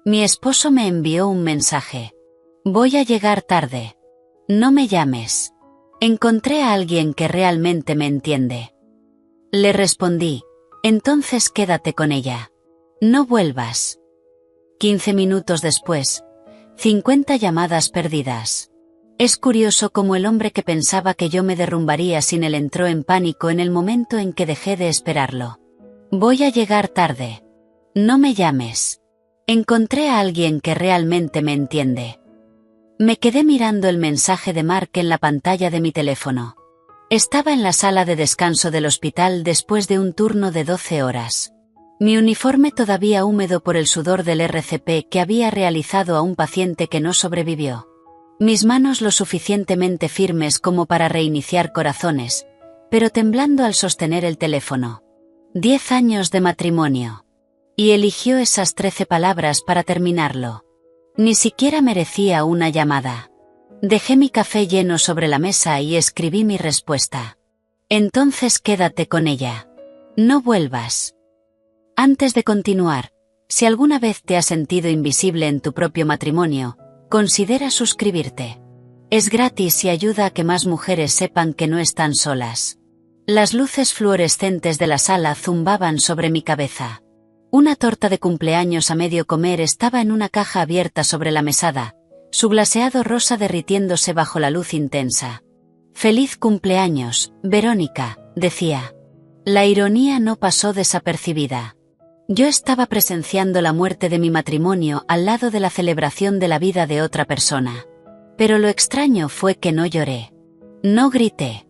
Mi esposo me envió un mensaje. Voy a llegar tarde. No me llames. Encontré a alguien que realmente me entiende. Le respondí, entonces quédate con ella. No vuelvas. 15 minutos después, 50 llamadas perdidas. Es curioso cómo el hombre que pensaba que yo me derrumbaría sin él entró en pánico en el momento en que dejé de esperarlo. Voy a llegar tarde. No me llames. Encontré a alguien que realmente me entiende. Me quedé mirando el mensaje de Mark en la pantalla de mi teléfono. Estaba en la sala de descanso del hospital después de un turno de 12 horas. Mi uniforme todavía húmedo por el sudor del RCP que había realizado a un paciente que no sobrevivió. Mis manos lo suficientemente firmes como para reiniciar corazones, pero temblando al sostener el teléfono. 10 años de matrimonio. Y eligió esas 13 palabras para terminarlo. Ni siquiera merecía una llamada. Dejé mi café lleno sobre la mesa y escribí mi respuesta. Entonces quédate con ella. No vuelvas. Antes de continuar, si alguna vez te has sentido invisible en tu propio matrimonio, considera suscribirte. Es gratis y ayuda a que más mujeres sepan que no están solas. Las luces fluorescentes de la sala zumbaban sobre mi cabeza. Una torta de cumpleaños a medio comer estaba en una caja abierta sobre la mesada, su glaseado rosa derritiéndose bajo la luz intensa. «Feliz cumpleaños, Verónica», decía. La ironía no pasó desapercibida. Yo estaba presenciando la muerte de mi matrimonio al lado de la celebración de la vida de otra persona. Pero lo extraño fue que no lloré. No grité.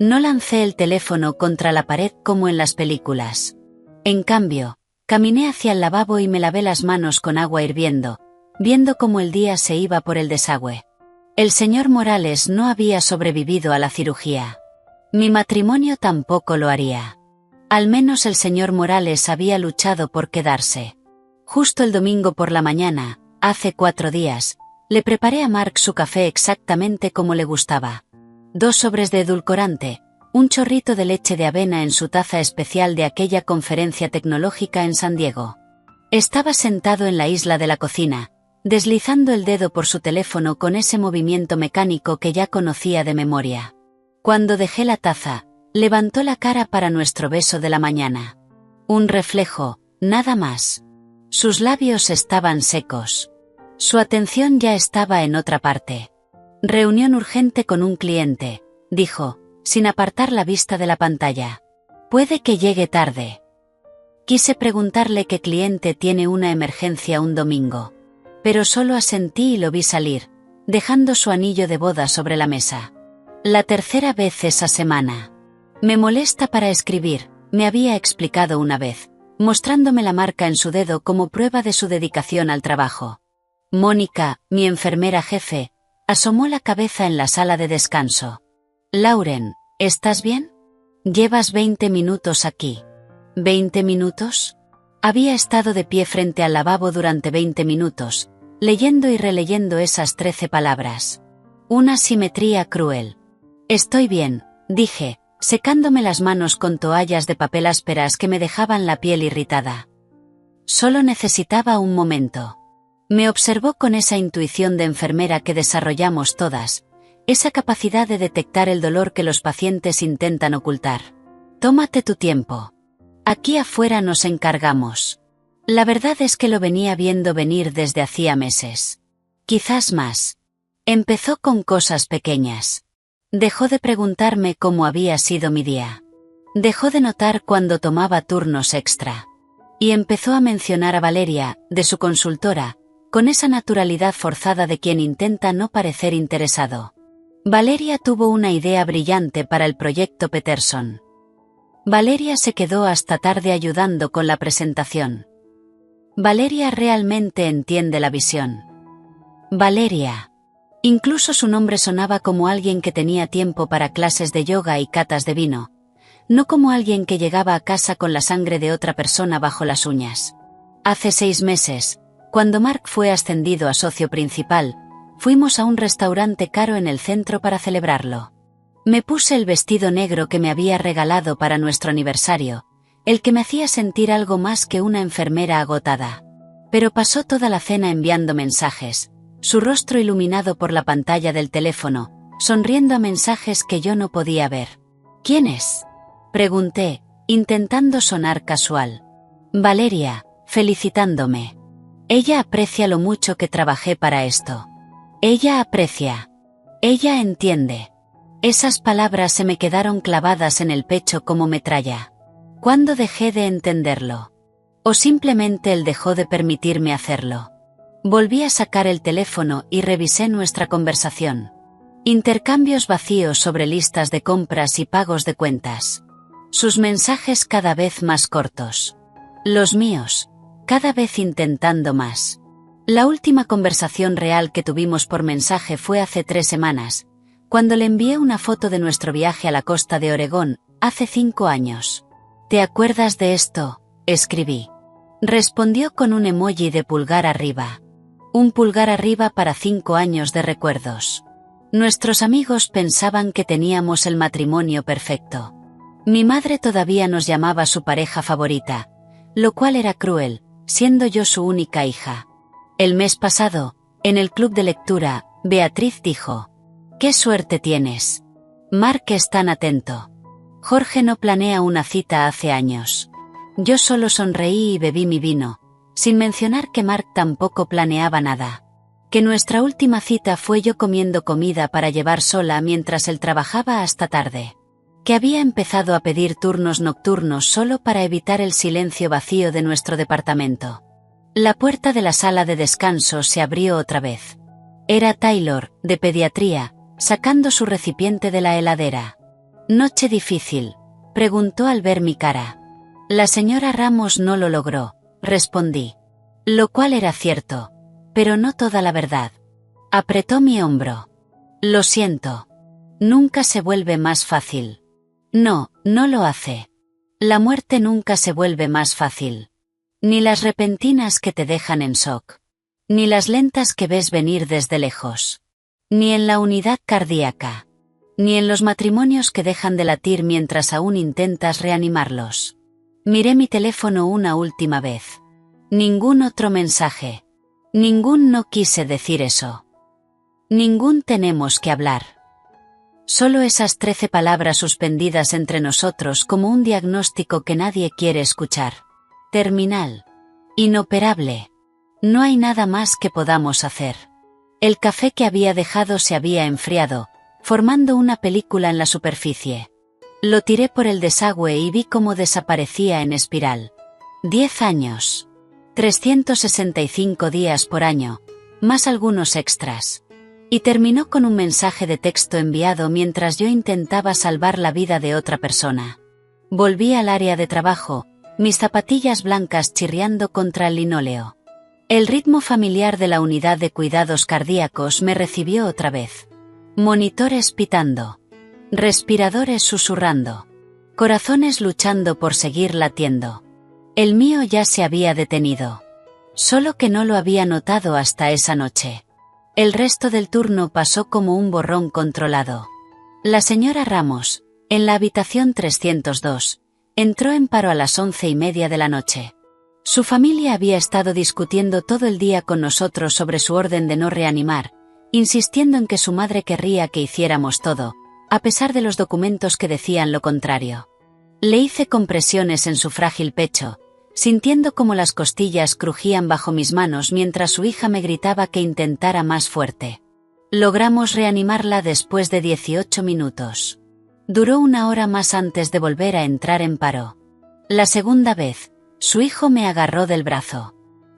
No lancé el teléfono contra la pared como en las películas. En cambio, caminé hacia el lavabo y me lavé las manos con agua hirviendo, viendo cómo el día se iba por el desagüe. El señor Morales no había sobrevivido a la cirugía. Mi matrimonio tampoco lo haría. Al menos el señor Morales había luchado por quedarse. Justo el domingo por la mañana, hace 4 días, le preparé a Mark su café exactamente como le gustaba. 2 sobres de edulcorante, un chorrito de leche de avena en su taza especial de aquella conferencia tecnológica en San Diego. Estaba sentado en la isla de la cocina, deslizando el dedo por su teléfono con ese movimiento mecánico que ya conocía de memoria. Cuando dejé la taza, levantó la cara para nuestro beso de la mañana. Un reflejo, nada más. Sus labios estaban secos. Su atención ya estaba en otra parte. Reunión urgente con un cliente, dijo, sin apartar la vista de la pantalla. Puede que llegue tarde. Quise preguntarle qué cliente tiene una emergencia un domingo. Pero solo asentí y lo vi salir, dejando su anillo de boda sobre la mesa. La tercera vez esa semana. Me molesta para escribir, me había explicado una vez, mostrándome la marca en su dedo como prueba de su dedicación al trabajo. Mónica, mi enfermera jefe, asomó la cabeza en la sala de descanso. Lauren, ¿estás bien? Llevas 20 minutos aquí. ¿20 minutos? Había estado de pie frente al lavabo durante 20 minutos, leyendo y releyendo esas 13 palabras. Una simetría cruel. Estoy bien, dije, secándome las manos con toallas de papel ásperas que me dejaban la piel irritada. Solo necesitaba un momento. Me observó con esa intuición de enfermera que desarrollamos todas, esa capacidad de detectar el dolor que los pacientes intentan ocultar. Tómate tu tiempo. Aquí afuera nos encargamos. La verdad es que lo venía viendo venir desde hacía meses. Quizás más. Empezó con cosas pequeñas. Dejó de preguntarme cómo había sido mi día. Dejó de notar cuando tomaba turnos extra. Y empezó a mencionar a Valeria, de su consultora, con esa naturalidad forzada de quien intenta no parecer interesado. Valeria tuvo una idea brillante para el proyecto Peterson. Valeria se quedó hasta tarde ayudando con la presentación. Valeria realmente entiende la visión. Valeria. Incluso su nombre sonaba como alguien que tenía tiempo para clases de yoga y catas de vino, no como alguien que llegaba a casa con la sangre de otra persona bajo las uñas. Hace 6 meses, cuando Mark fue ascendido a socio principal, fuimos a un restaurante caro en el centro para celebrarlo. Me puse el vestido negro que me había regalado para nuestro aniversario, el que me hacía sentir algo más que una enfermera agotada. Pero pasó toda la cena enviando mensajes, su rostro iluminado por la pantalla del teléfono, sonriendo a mensajes que yo no podía ver. ¿Quién es?, pregunté, intentando sonar casual. Valeria, felicitándome. Ella aprecia lo mucho que trabajé para esto. Ella aprecia. Ella entiende. Esas palabras se me quedaron clavadas en el pecho como metralla. ¿Cuándo dejé de entenderlo? ¿O simplemente él dejó de permitirme hacerlo? Volví a sacar el teléfono y revisé nuestra conversación. Intercambios vacíos sobre listas de compras y pagos de cuentas. Sus mensajes cada vez más cortos. Los míos, cada vez intentando más. La última conversación real que tuvimos por mensaje fue hace 3 semanas, cuando le envié una foto de nuestro viaje a la costa de Oregón, hace 5 años. ¿Te acuerdas de esto?, escribí. Respondió con un emoji de pulgar arriba. Un pulgar arriba para 5 años de recuerdos. Nuestros amigos pensaban que teníamos el matrimonio perfecto. Mi madre todavía nos llamaba su pareja favorita, lo cual era cruel, siendo yo su única hija. El mes pasado, en el club de lectura, Beatriz dijo: «¡Qué suerte tienes! Mark es tan atento. Jorge no planea una cita hace años». Yo solo sonreí y bebí mi vino, sin mencionar que Mark tampoco planeaba nada. Que nuestra última cita fue yo comiendo comida para llevar sola mientras él trabajaba hasta tarde. Que había empezado a pedir turnos nocturnos solo para evitar el silencio vacío de nuestro departamento. La puerta de la sala de descanso se abrió otra vez. Era Taylor, de pediatría, sacando su recipiente de la heladera. «¿Noche difícil?», preguntó al ver mi cara. «La señora Ramos no lo logró», respondí. Lo cual era cierto, pero no toda la verdad. Apretó mi hombro. «Lo siento. Nunca se vuelve más fácil». «No, no lo hace. La muerte nunca se vuelve más fácil. Ni las repentinas que te dejan en shock. Ni las lentas que ves venir desde lejos. Ni en la unidad cardíaca. Ni en los matrimonios que dejan de latir mientras aún intentas reanimarlos». Miré mi teléfono una última vez. Ningún otro mensaje. Ningún «no quise decir eso». Ningún «tenemos que hablar». Solo esas 13 palabras suspendidas entre nosotros como un diagnóstico que nadie quiere escuchar. Terminal. Inoperable. No hay nada más que podamos hacer. El café que había dejado se había enfriado, formando una película en la superficie. Lo tiré por el desagüe y vi cómo desaparecía en espiral. 10 años. 365 días por año, más algunos extras. Y terminó con un mensaje de texto enviado mientras yo intentaba salvar la vida de otra persona. Volví al área de trabajo, mis zapatillas blancas chirriando contra el linóleo. El ritmo familiar de la unidad de cuidados cardíacos me recibió otra vez. Monitores pitando. Respiradores susurrando. Corazones luchando por seguir latiendo. El mío ya se había detenido. Solo que no lo había notado hasta esa noche. El resto del turno pasó como un borrón controlado. La señora Ramos, en la habitación 302, entró en paro a las 11:30 de la noche. Su familia había estado discutiendo todo el día con nosotros sobre su orden de no reanimar, insistiendo en que su madre querría que hiciéramos todo, a pesar de los documentos que decían lo contrario. Le hice compresiones en su frágil pecho, sintiendo como las costillas crujían bajo mis manos mientras su hija me gritaba que intentara más fuerte. Logramos reanimarla después de 18 minutos. Duró 1 hora más antes de volver a entrar en paro. La segunda vez, su hijo me agarró del brazo.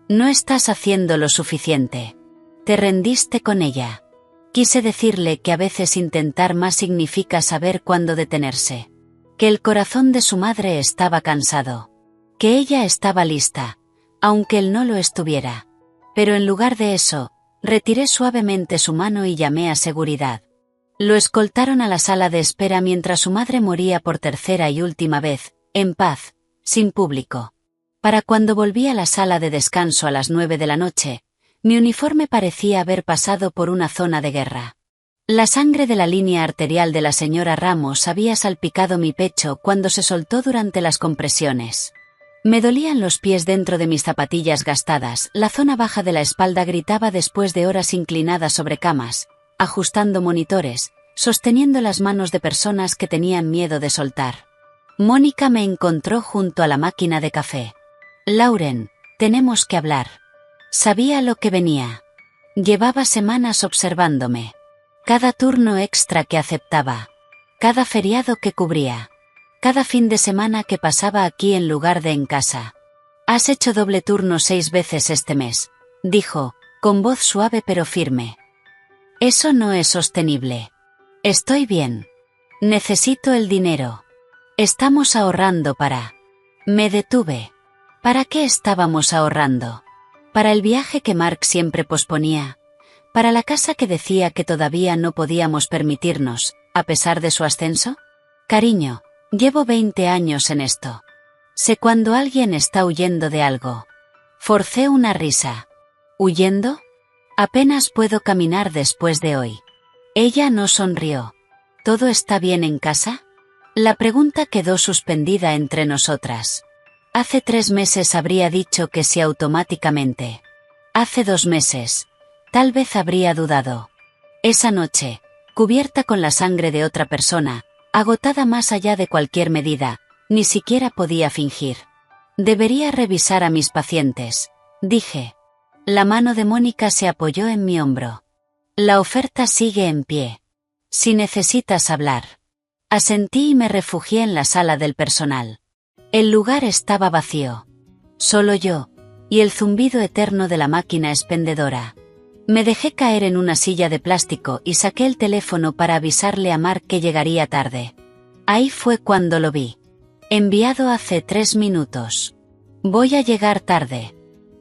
«No estás haciendo lo suficiente. Te rendiste con ella». Quise decirle que a veces intentar más significa saber cuándo detenerse. Que el corazón de su madre estaba cansado. Que ella estaba lista, aunque él no lo estuviera. Pero en lugar de eso, retiré suavemente su mano y llamé a seguridad. Lo escoltaron a la sala de espera mientras su madre moría por tercera y última vez, en paz, sin público. Para cuando volví a la sala de descanso a las 9 de la noche, mi uniforme parecía haber pasado por una zona de guerra. La sangre de la línea arterial de la señora Ramos había salpicado mi pecho cuando se soltó durante las compresiones. Me dolían los pies dentro de mis zapatillas gastadas, la zona baja de la espalda gritaba después de horas inclinada sobre camas, ajustando monitores, sosteniendo las manos de personas que tenían miedo de soltar. Mónica me encontró junto a la máquina de café. Lauren, tenemos que hablar. Sabía lo que venía. Llevaba semanas observándome. Cada turno extra que aceptaba. Cada feriado que cubría. Cada fin de semana que pasaba aquí en lugar de en casa. Has hecho doble turno 6 veces este mes, dijo, con voz suave pero firme. Eso no es sostenible. Estoy bien. Necesito el dinero. Estamos ahorrando para... Me detuve. ¿Para qué estábamos ahorrando? Para el viaje que Mark siempre posponía. Para la casa que decía que todavía no podíamos permitirnos, a pesar de su ascenso. Cariño, llevo 20 años en esto. Sé cuando alguien está huyendo de algo. Forcé una risa. ¿Huyendo? Apenas puedo caminar después de hoy. Ella no sonrió. ¿Todo está bien en casa? La pregunta quedó suspendida entre nosotras. Hace 3 meses habría dicho que sí automáticamente. Hace 2 meses, tal vez habría dudado. Esa noche, cubierta con la sangre de otra persona, agotada más allá de cualquier medida, ni siquiera podía fingir. Debería revisar a mis pacientes, dije. La mano de Mónica se apoyó en mi hombro. La oferta sigue en pie. Si necesitas hablar. Asentí y me refugié en la sala del personal. El lugar estaba vacío. Solo yo, y el zumbido eterno de la máquina expendedora. Me dejé caer en una silla de plástico y saqué el teléfono para avisarle a Mark que llegaría tarde. Ahí fue cuando lo vi. Enviado hace 3 minutos. Voy a llegar tarde.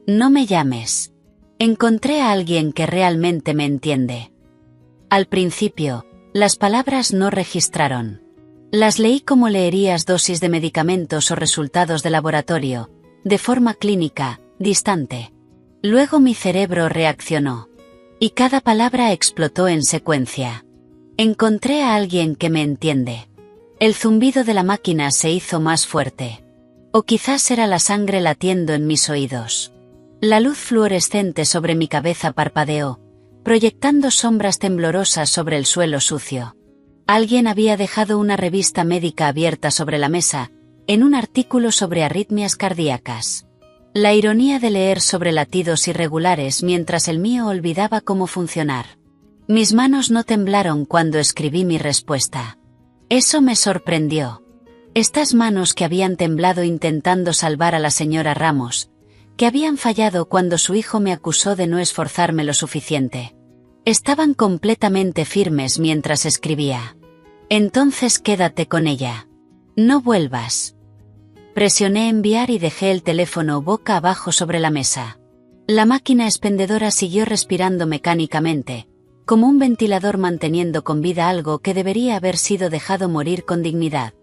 No me llames. Encontré a alguien que realmente me entiende. Al principio, las palabras no registraron. Las leí como leerías dosis de medicamentos o resultados de laboratorio, de forma clínica, distante. Luego mi cerebro reaccionó. Y cada palabra explotó en secuencia. Encontré a alguien que me entiende. El zumbido de la máquina se hizo más fuerte. O quizás era la sangre latiendo en mis oídos. La luz fluorescente sobre mi cabeza parpadeó, proyectando sombras temblorosas sobre el suelo sucio. Alguien había dejado una revista médica abierta sobre la mesa, en un artículo sobre arritmias cardíacas. La ironía de leer sobre latidos irregulares mientras el mío olvidaba cómo funcionar. Mis manos no temblaron cuando escribí mi respuesta. Eso me sorprendió. Estas manos que habían temblado intentando salvar a la señora Ramos, que habían fallado cuando su hijo me acusó de no esforzarme lo suficiente. Estaban completamente firmes mientras escribía. Entonces quédate con ella. No vuelvas. Presioné enviar y dejé el teléfono boca abajo sobre la mesa. La máquina expendedora siguió respirando mecánicamente, como un ventilador manteniendo con vida algo que debería haber sido dejado morir con dignidad.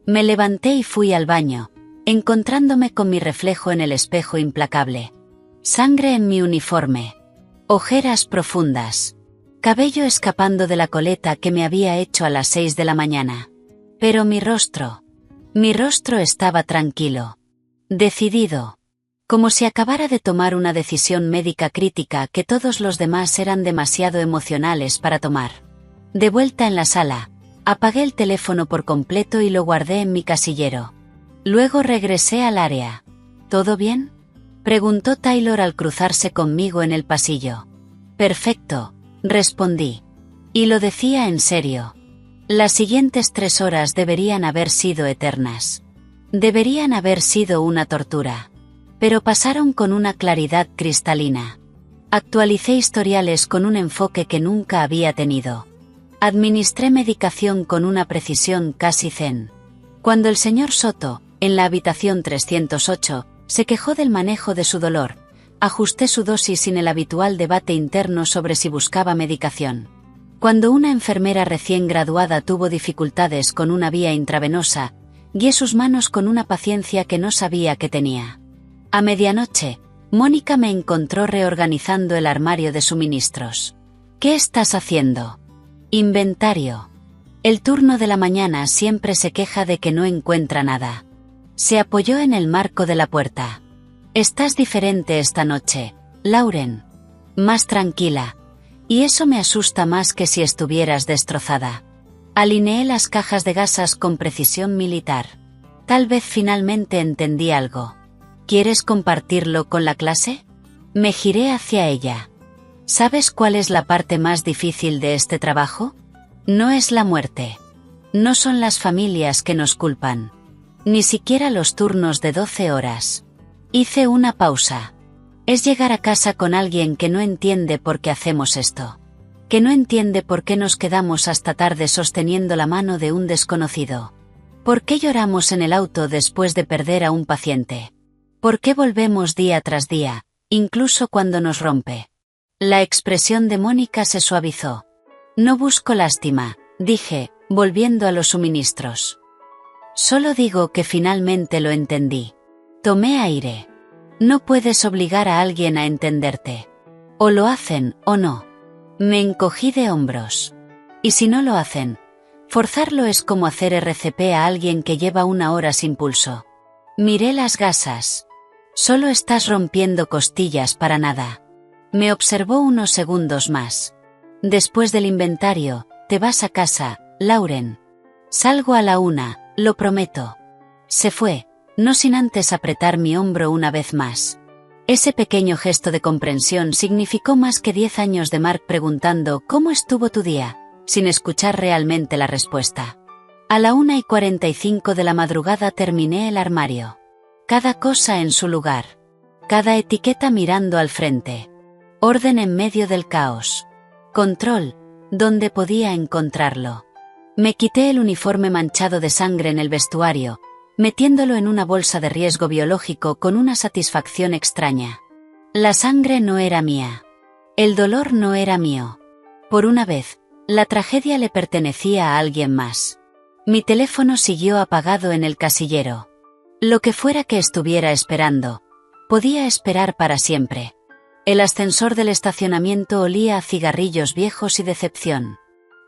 Me levanté y fui al baño, encontrándome con mi reflejo en el espejo implacable. Sangre en mi uniforme. Ojeras profundas. Cabello escapando de la coleta que me había hecho a las 6 de la mañana. Pero mi rostro estaba tranquilo. Decidido. Como si acabara de tomar una decisión médica crítica que todos los demás eran demasiado emocionales para tomar. De vuelta en la sala, apagué el teléfono por completo y lo guardé en mi casillero. Luego regresé al área. ¿Todo bien?, preguntó Taylor al cruzarse conmigo en el pasillo. Perfecto, respondí. Y lo decía en serio. Las siguientes 3 horas deberían haber sido eternas. Deberían haber sido una tortura. Pero pasaron con una claridad cristalina. Actualicé historiales con un enfoque que nunca había tenido. Administré medicación con una precisión casi zen. Cuando el señor Soto, en la habitación 308, se quejó del manejo de su dolor, ajusté su dosis sin el habitual debate interno sobre si buscaba medicación. Cuando una enfermera recién graduada tuvo dificultades con una vía intravenosa, guié sus manos con una paciencia que no sabía que tenía. A medianoche, Mónica me encontró reorganizando el armario de suministros. ¿Qué estás haciendo? Inventario. El turno de la mañana siempre se queja de que no encuentra nada. Se apoyó en el marco de la puerta. Estás diferente esta noche, Lauren. Más tranquila. Y eso me asusta más que si estuvieras destrozada. Alineé las cajas de gasas con precisión militar. Tal vez finalmente entendí algo. ¿Quieres compartirlo con la clase? Me giré hacia ella. ¿Sabes cuál es la parte más difícil de este trabajo? No es la muerte. No son las familias que nos culpan. Ni siquiera los turnos de 12 horas. Hice una pausa. Es llegar a casa con alguien que no entiende por qué hacemos esto. Que no entiende por qué nos quedamos hasta tarde sosteniendo la mano de un desconocido. ¿Por qué lloramos en el auto después de perder a un paciente? ¿Por qué volvemos día tras día, incluso cuando nos rompe? La expresión de Mónica se suavizó. No busco lástima, dije, volviendo a los suministros. Solo digo que finalmente lo entendí. Tomé aire. No puedes obligar a alguien a entenderte. O lo hacen o no. Me encogí de hombros. ¿Y si no lo hacen? Forzarlo es como hacer RCP a alguien que lleva 1 hora sin pulso. Miré las gasas. Solo estás rompiendo costillas para nada. Me observó unos segundos más. Después del inventario, te vas a casa, Lauren. Salgo a la 1, lo prometo. Se fue, no sin antes apretar mi hombro una vez más. Ese pequeño gesto de comprensión significó más que 10 años de Mark preguntando ¿cómo estuvo tu día?, sin escuchar realmente la respuesta. A la 1:45 de la madrugada terminé el armario. Cada cosa en su lugar. Cada etiqueta mirando al frente. Orden en medio del caos. Control, donde podía encontrarlo. Me quité el uniforme manchado de sangre en el vestuario, metiéndolo en una bolsa de riesgo biológico con una satisfacción extraña. La sangre no era mía. El dolor no era mío. Por una vez, la tragedia le pertenecía a alguien más. Mi teléfono siguió apagado en el casillero. Lo que fuera que estuviera esperando, podía esperar para siempre. El ascensor del estacionamiento olía a cigarrillos viejos y decepción.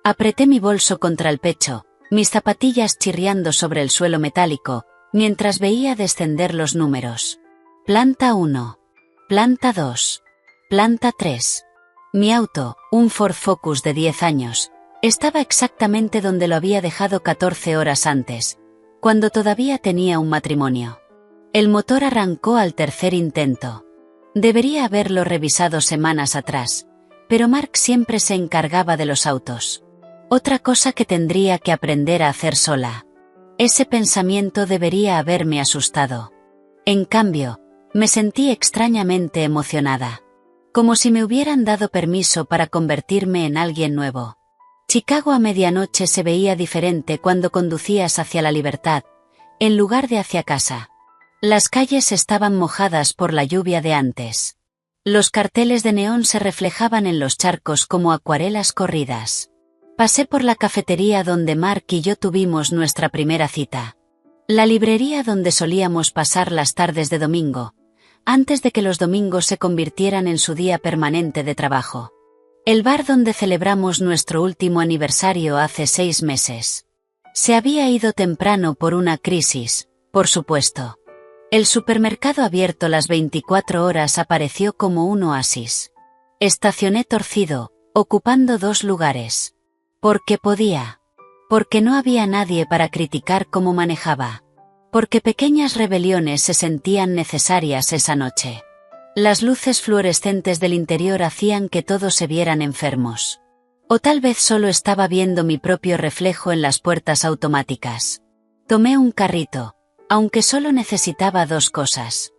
Apreté mi bolso contra el pecho, mis zapatillas chirriando sobre el suelo metálico, mientras veía descender los números. Planta 1. Planta 2. Planta 3. Mi auto, un Ford Focus de 10 años, estaba exactamente donde lo había dejado 14 horas antes, cuando todavía tenía un matrimonio. El motor arrancó al tercer intento. Debería haberlo revisado semanas atrás, pero Mark siempre se encargaba de los autos. Otra cosa que tendría que aprender a hacer sola. Ese pensamiento debería haberme asustado. En cambio, me sentí extrañamente emocionada. Como si me hubieran dado permiso para convertirme en alguien nuevo. Chicago a medianoche se veía diferente cuando conducías hacia la libertad, en lugar de hacia casa. Las calles estaban mojadas por la lluvia de antes. Los carteles de neón se reflejaban en los charcos como acuarelas corridas. Pasé por la cafetería donde Mark y yo tuvimos nuestra primera cita. La librería donde solíamos pasar las tardes de domingo, antes de que los domingos se convirtieran en su día permanente de trabajo. El bar donde celebramos nuestro último aniversario hace 6 meses. Se había ido temprano por una crisis, por supuesto. El supermercado abierto las 24 horas apareció como un oasis. Estacioné torcido, ocupando 2 lugares. Porque podía. Porque no había nadie para criticar cómo manejaba. Porque pequeñas rebeliones se sentían necesarias esa noche. Las luces fluorescentes del interior hacían que todos se vieran enfermos. O tal vez solo estaba viendo mi propio reflejo en las puertas automáticas. Tomé un carrito, aunque solo necesitaba 2 cosas.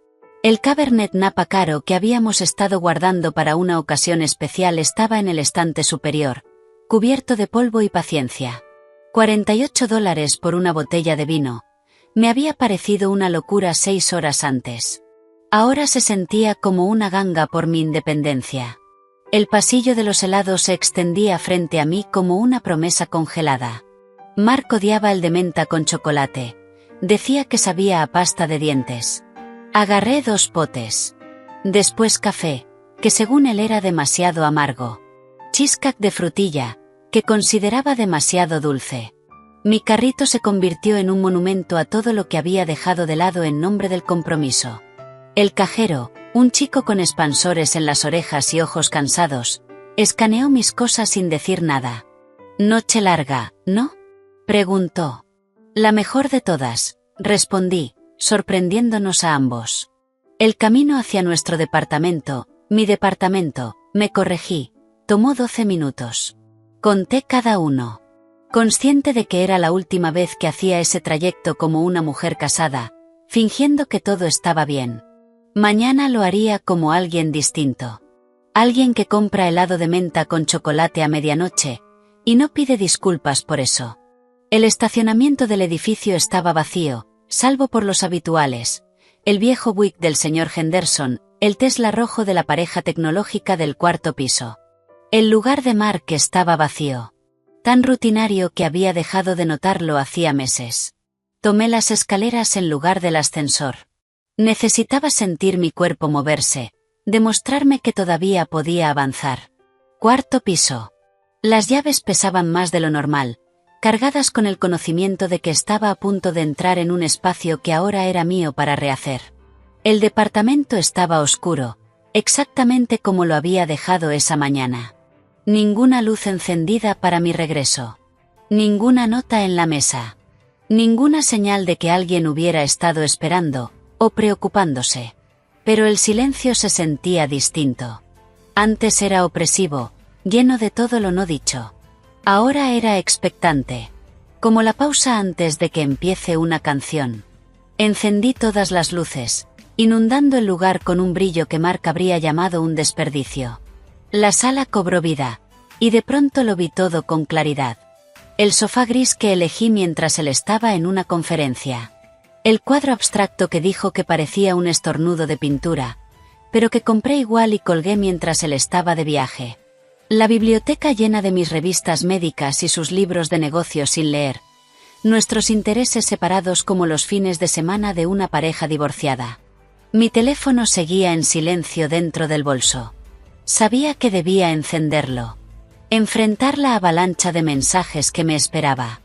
El Cabernet Napa caro que habíamos estado guardando para una ocasión especial estaba en el estante superior, cubierto de polvo y paciencia. $48 por una botella de vino. Me había parecido una locura 6 horas antes. Ahora se sentía como una ganga por mi independencia. El pasillo de los helados se extendía frente a mí como una promesa congelada. Mark odiaba el de menta con chocolate. Decía que sabía a pasta de dientes. Agarré 2 potes. Después café, que según él era demasiado amargo. Cheesecake de frutilla, que consideraba demasiado dulce. Mi carrito se convirtió en un monumento a todo lo que había dejado de lado en nombre del compromiso. El cajero, un chico con expansores en las orejas y ojos cansados, escaneó mis cosas sin decir nada. «Noche larga, ¿no?», preguntó. «La mejor de todas», respondí, sorprendiéndonos a ambos. El camino hacia nuestro departamento, mi departamento, me corregí, tomó 12 minutos. Conté cada uno. Consciente de que era la última vez que hacía ese trayecto como una mujer casada, fingiendo que todo estaba bien. Mañana lo haría como alguien distinto. Alguien que compra helado de menta con chocolate a medianoche, y no pide disculpas por eso. El estacionamiento del edificio estaba vacío, salvo por los habituales: el viejo Buick del señor Henderson, el Tesla rojo de la pareja tecnológica del cuarto piso. El lugar de Mark estaba vacío. Tan rutinario que había dejado de notarlo hacía meses. Tomé las escaleras en lugar del ascensor. Necesitaba sentir mi cuerpo moverse, demostrarme que todavía podía avanzar. Cuarto piso. Las llaves pesaban más de lo normal, cargadas con el conocimiento de que estaba a punto de entrar en un espacio que ahora era mío para rehacer. El departamento estaba oscuro, exactamente como lo había dejado esa mañana. Ninguna luz encendida para mi regreso. Ninguna nota en la mesa. Ninguna señal de que alguien hubiera estado esperando, o preocupándose. Pero el silencio se sentía distinto. Antes era opresivo, lleno de todo lo no dicho. Ahora era expectante. Como la pausa antes de que empiece una canción. Encendí todas las luces, inundando el lugar con un brillo que Mark habría llamado un desperdicio. La sala cobró vida, y de pronto lo vi todo con claridad. El sofá gris que elegí mientras él estaba en una conferencia. El cuadro abstracto que dijo que parecía un estornudo de pintura, pero que compré igual y colgué mientras él estaba de viaje. La biblioteca llena de mis revistas médicas y sus libros de negocios sin leer. Nuestros intereses separados como los fines de semana de una pareja divorciada. Mi teléfono seguía en silencio dentro del bolso. Sabía que debía encenderlo. Enfrentar la avalancha de mensajes que me esperaba.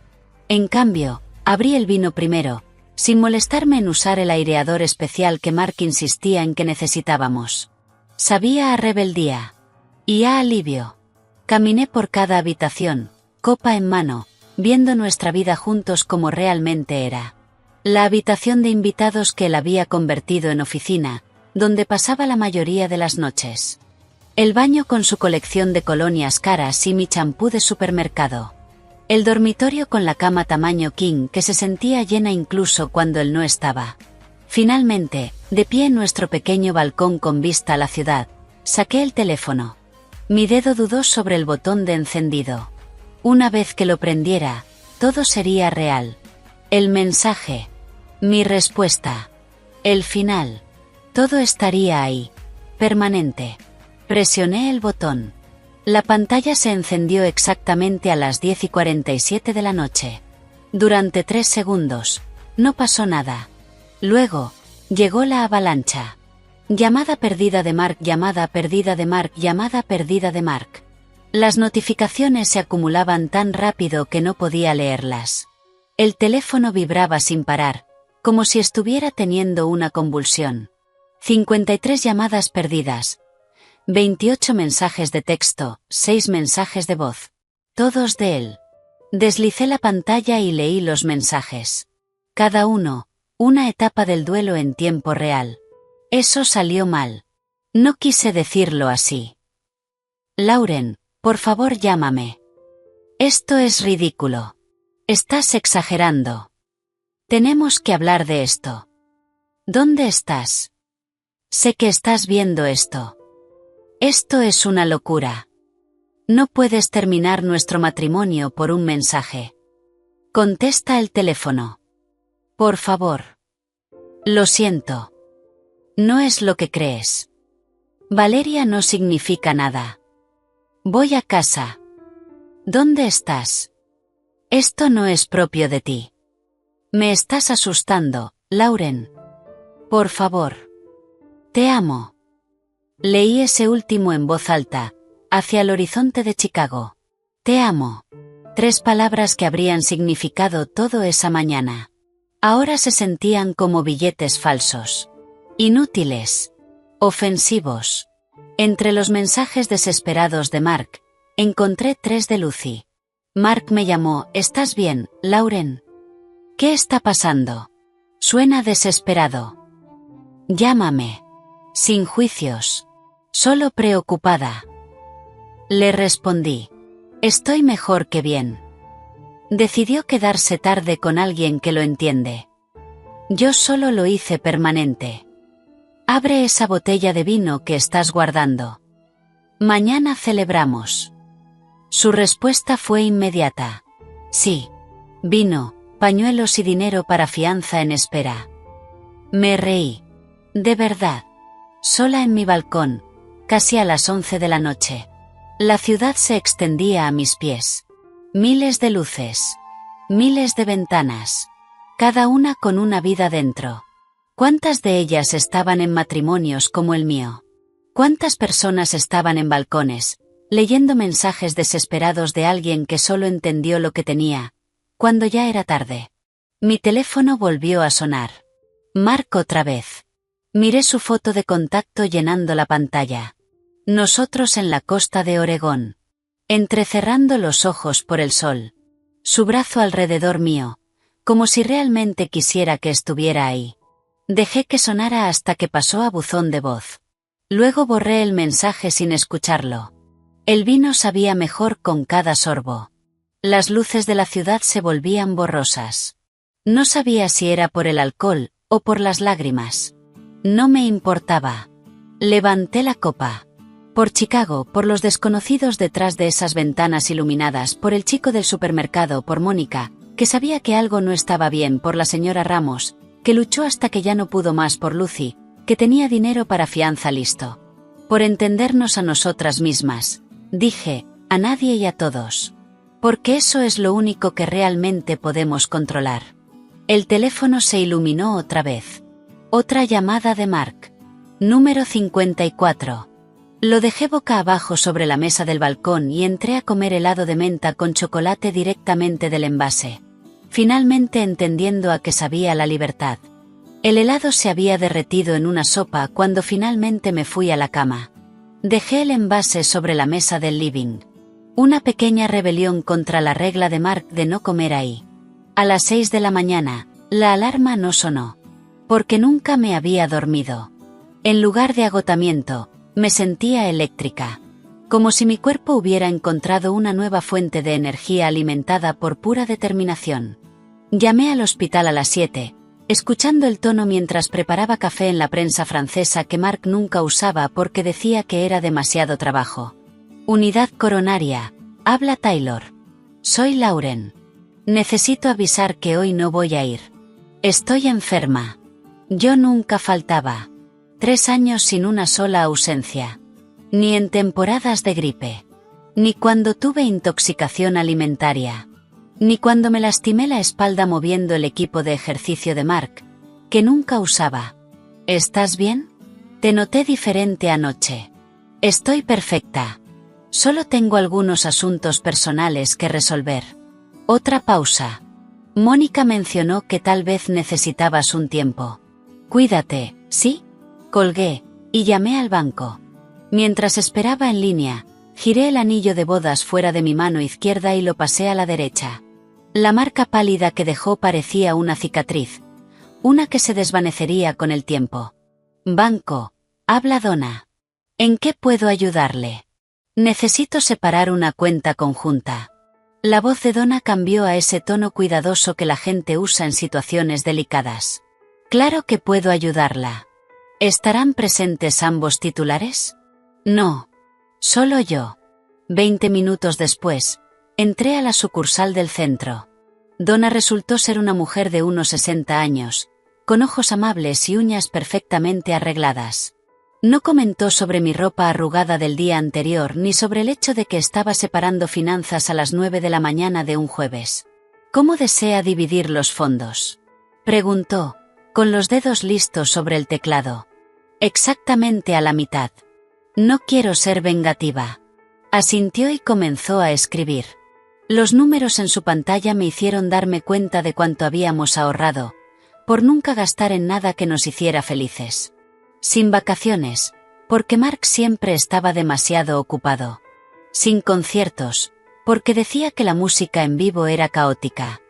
En cambio, abrí el vino primero, sin molestarme en usar el aireador especial que Mark insistía en que necesitábamos. Sabía a rebeldía. Y a alivio. Caminé por cada habitación, copa en mano, viendo nuestra vida juntos como realmente era. La habitación de invitados que él había convertido en oficina, donde pasaba la mayoría de las noches. El baño con su colección de colonias caras y mi champú de supermercado. El dormitorio con la cama tamaño king que se sentía llena incluso cuando él no estaba. Finalmente, de pie en nuestro pequeño balcón con vista a la ciudad, saqué el teléfono. Mi dedo dudó sobre el botón de encendido. Una vez que lo prendiera, todo sería real. El mensaje. Mi respuesta. El final. Todo estaría ahí. Permanente. Presioné el botón. La pantalla se encendió exactamente a las 10:47 de la noche. Durante 3 segundos. No pasó nada. Luego, llegó la avalancha. Llamada perdida de Mark, llamada perdida de Mark, llamada perdida de Mark. Las notificaciones se acumulaban tan rápido que no podía leerlas. El teléfono vibraba sin parar, como si estuviera teniendo una convulsión. 53 llamadas perdidas. 28 mensajes de texto, 6 mensajes de voz. Todos de él. Deslicé la pantalla y leí los mensajes. Cada uno, una etapa del duelo en tiempo real. Eso salió mal. No quise decirlo así. Lauren, por favor llámame. Esto es ridículo. Estás exagerando. Tenemos que hablar de esto. ¿Dónde estás? Sé que estás viendo esto. Esto es una locura. No puedes terminar nuestro matrimonio por un mensaje. Contesta el teléfono. Por favor. Lo siento. No es lo que crees. Valeria no significa nada. Voy a casa. ¿Dónde estás? Esto no es propio de ti. Me estás asustando, Lauren. Por favor. Te amo. Leí ese último en voz alta, hacia el horizonte de Chicago. Te amo. 3 palabras que habrían significado todo esa mañana. Ahora se sentían como billetes falsos. Inútiles. Ofensivos. Entre los mensajes desesperados de Mark, encontré 3 de Lucy. Mark me llamó: ¿Estás bien, Lauren? ¿Qué está pasando? Suena desesperado. Llámame. Sin juicios. Solo preocupada. Le respondí: estoy mejor que bien. Decidió quedarse tarde con alguien que lo entiende. Yo solo lo hice permanente. Abre esa botella de vino que estás guardando. Mañana celebramos. Su respuesta fue inmediata. Sí. Vino, pañuelos y dinero para fianza en espera. Me reí. De verdad. Sola en mi balcón, casi a las 11 de la noche. La ciudad se extendía a mis pies. Miles de luces. Miles de ventanas. Cada una con una vida dentro. ¿Cuántas de ellas estaban en matrimonios como el mío? ¿Cuántas personas estaban en balcones, leyendo mensajes desesperados de alguien que solo entendió lo que tenía, cuando ya era tarde? Mi teléfono volvió a sonar. Mark otra vez. Miré su foto de contacto llenando la pantalla. Nosotros en la costa de Oregón. Entrecerrando los ojos por el sol. Su brazo alrededor mío, como si realmente quisiera que estuviera ahí. Dejé que sonara hasta que pasó a buzón de voz. Luego borré el mensaje sin escucharlo. El vino sabía mejor con cada sorbo. Las luces de la ciudad se volvían borrosas. No sabía si era por el alcohol o por las lágrimas. No me importaba. Levanté la copa. Por Chicago, por los desconocidos detrás de esas ventanas iluminadas, por el chico del supermercado, por Mónica, que sabía que algo no estaba bien, por la señora Ramos, que luchó hasta que ya no pudo más, por Lucy, que tenía dinero para fianza listo. Por entendernos a nosotras mismas, dije, a nadie y a todos. Porque eso es lo único que realmente podemos controlar. El teléfono se iluminó otra vez. Otra llamada de Mark. Número 54. Lo dejé boca abajo sobre la mesa del balcón y entré a comer helado de menta con chocolate directamente del envase. Finalmente entendiendo a qué sabía la libertad. El helado se había derretido en una sopa cuando finalmente me fui a la cama. Dejé el envase sobre la mesa del living. Una pequeña rebelión contra la regla de Mark de no comer ahí. A las 6 de la mañana, la alarma no sonó. Porque nunca me había dormido. En lugar de agotamiento, me sentía eléctrica. Como si mi cuerpo hubiera encontrado una nueva fuente de energía alimentada por pura determinación. Llamé al hospital a las 7, escuchando el tono mientras preparaba café en la prensa francesa que Mark nunca usaba porque decía que era demasiado trabajo. Unidad coronaria, habla Taylor. Soy Lauren. Necesito avisar que hoy no voy a ir. Estoy enferma. Yo nunca faltaba. 3 años sin una sola ausencia. Ni en temporadas de gripe. Ni cuando tuve intoxicación alimentaria. Ni cuando me lastimé la espalda moviendo el equipo de ejercicio de Mark, que nunca usaba. ¿Estás bien? Te noté diferente anoche. Estoy perfecta. Solo tengo algunos asuntos personales que resolver. Otra pausa. Mónica mencionó que tal vez necesitabas un tiempo. Cuídate, ¿sí? Colgué, y llamé al banco. Mientras esperaba en línea, giré el anillo de bodas fuera de mi mano izquierda y lo pasé a la derecha. La marca pálida que dejó parecía una cicatriz. Una que se desvanecería con el tiempo. Banco, habla Donna. ¿En qué puedo ayudarle? Necesito separar una cuenta conjunta. La voz de Donna cambió a ese tono cuidadoso que la gente usa en situaciones delicadas. Claro que puedo ayudarla. ¿Estarán presentes ambos titulares? No. Solo yo. 20 minutos después, entré a la sucursal del centro. Donna resultó ser una mujer de unos 60 años, con ojos amables y uñas perfectamente arregladas. No comentó sobre mi ropa arrugada del día anterior ni sobre el hecho de que estaba separando finanzas a las 9 de la mañana de un jueves. ¿Cómo desea dividir los fondos? Preguntó, con los dedos listos sobre el teclado. Exactamente a la mitad. No quiero ser vengativa. Asintió y comenzó a escribir. Los números en su pantalla me hicieron darme cuenta de cuánto habíamos ahorrado, por nunca gastar en nada que nos hiciera felices. Sin vacaciones, porque Mark siempre estaba demasiado ocupado. Sin conciertos, porque decía que la música en vivo era caótica.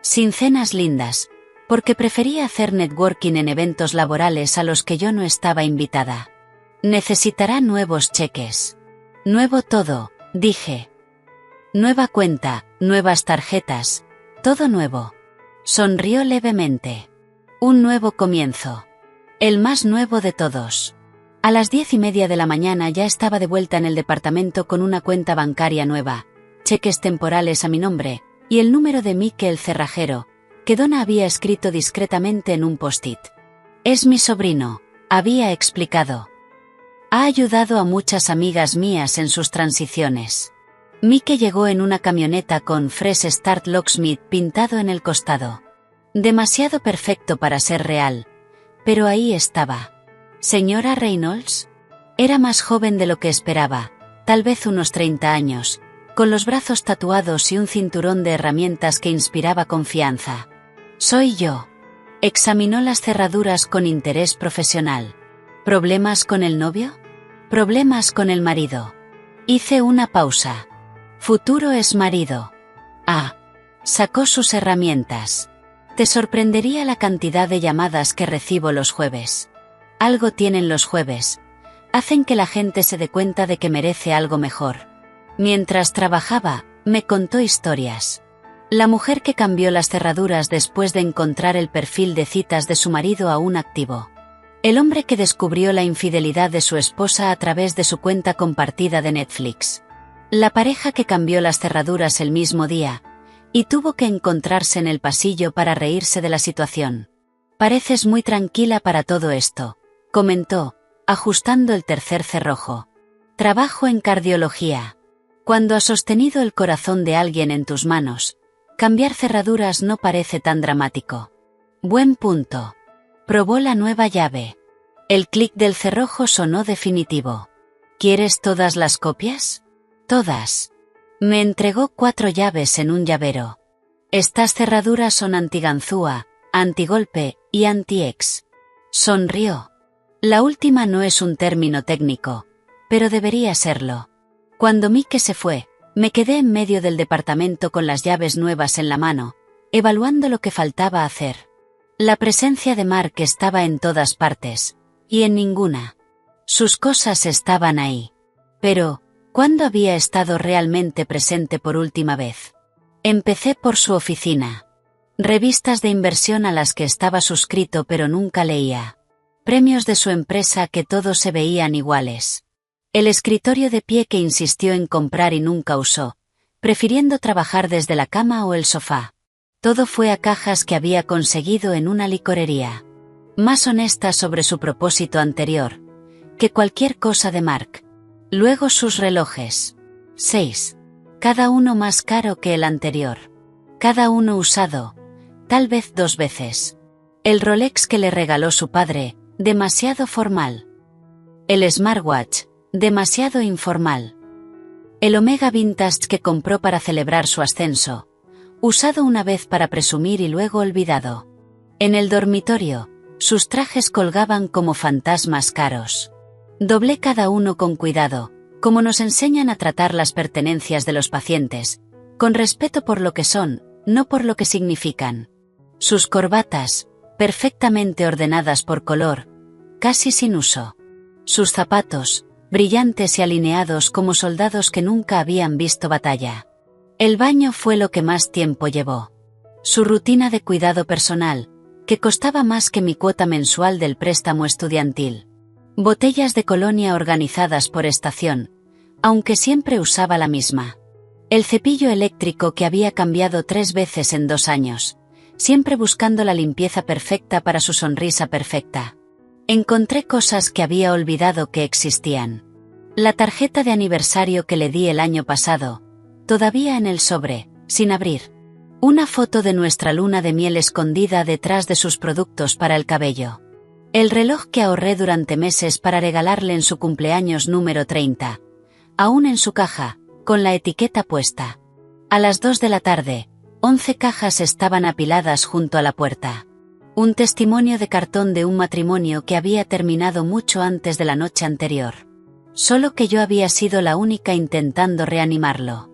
Sin cenas lindas, porque prefería hacer networking en eventos laborales a los que yo no estaba invitada. Necesitará nuevos cheques. Nuevo todo, dije. Nueva cuenta, nuevas tarjetas, todo nuevo. Sonrió levemente. Un nuevo comienzo. El más nuevo de todos. A las 10:30 de la mañana ya estaba de vuelta en el departamento con una cuenta bancaria nueva, cheques temporales a mi nombre, y el número de Mike el cerrajero, que Donna había escrito discretamente en un post-it. Es mi sobrino, había explicado. Ha ayudado a muchas amigas mías en sus transiciones. Mike llegó en una camioneta con Fresh Start Locksmith pintado en el costado. Demasiado perfecto para ser real. Pero ahí estaba. ¿Señora Reynolds? Era más joven de lo que esperaba, tal vez unos 30 años, con los brazos tatuados y un cinturón de herramientas que inspiraba confianza. Soy yo. Examinó las cerraduras con interés profesional. ¿Problemas con el novio? Problemas con el marido. Hice una pausa. Futuro es marido. Ah. Sacó sus herramientas. Te sorprendería la cantidad de llamadas que recibo los jueves. Algo tienen los jueves. Hacen que la gente se dé cuenta de que merece algo mejor. Mientras trabajaba, me contó historias. La mujer que cambió las cerraduras después de encontrar el perfil de citas de su marido aún activo. El hombre que descubrió la infidelidad de su esposa a través de su cuenta compartida de Netflix. La pareja que cambió las cerraduras el mismo día, y tuvo que encontrarse en el pasillo para reírse de la situación. Pareces muy tranquila para todo esto, comentó, ajustando el tercer cerrojo. Trabajo en cardiología. Cuando has sostenido el corazón de alguien en tus manos, cambiar cerraduras no parece tan dramático. Buen punto. Probó la nueva llave. El clic del cerrojo sonó definitivo. ¿Quieres todas las copias? Todas. Me entregó 4 llaves en un llavero. Estas cerraduras son antiganzúa, antigolpe y anti-ex. Sonrió. La última no es un término técnico, pero debería serlo. Cuando Mike se fue, me quedé en medio del departamento con las llaves nuevas en la mano, evaluando lo que faltaba hacer. La presencia de Mark estaba en todas partes, y en ninguna. Sus cosas estaban ahí. Pero, ¿cuándo había estado realmente presente por última vez? Empecé por su oficina. Revistas de inversión a las que estaba suscrito pero nunca leía. Premios de su empresa que todos se veían iguales. El escritorio de pie que insistió en comprar y nunca usó, prefiriendo trabajar desde la cama o el sofá. Todo fue a cajas que había conseguido en una licorería. Más honesta sobre su propósito anterior que cualquier cosa de Mark. Luego sus relojes. 6. Cada uno más caro que el anterior. Cada uno usado, tal vez 2 veces. El Rolex que le regaló su padre, demasiado formal. El smartwatch, demasiado informal. El Omega Vintage que compró para celebrar su ascenso, usado una vez para presumir y luego olvidado. En el dormitorio, sus trajes colgaban como fantasmas caros. Doblé cada uno con cuidado, como nos enseñan a tratar las pertenencias de los pacientes, con respeto por lo que son, no por lo que significan. Sus corbatas, perfectamente ordenadas por color, casi sin uso. Sus zapatos, brillantes y alineados como soldados que nunca habían visto batalla. El baño fue lo que más tiempo llevó. Su rutina de cuidado personal, que costaba más que mi cuota mensual del préstamo estudiantil. Botellas de colonia organizadas por estación, aunque siempre usaba la misma. El cepillo eléctrico que había cambiado 3 veces en 2 años, siempre buscando la limpieza perfecta para su sonrisa perfecta. Encontré cosas que había olvidado que existían. La tarjeta de aniversario que le di el año pasado, todavía en el sobre, sin abrir. Una foto de nuestra luna de miel escondida detrás de sus productos para el cabello. El reloj que ahorré durante meses para regalarle en su cumpleaños número 30. Aún en su caja, con la etiqueta puesta. A las 2 de la tarde, 11 cajas estaban apiladas junto a la puerta. Un testimonio de cartón de un matrimonio que había terminado mucho antes de la noche anterior. Solo que yo había sido la única intentando reanimarlo.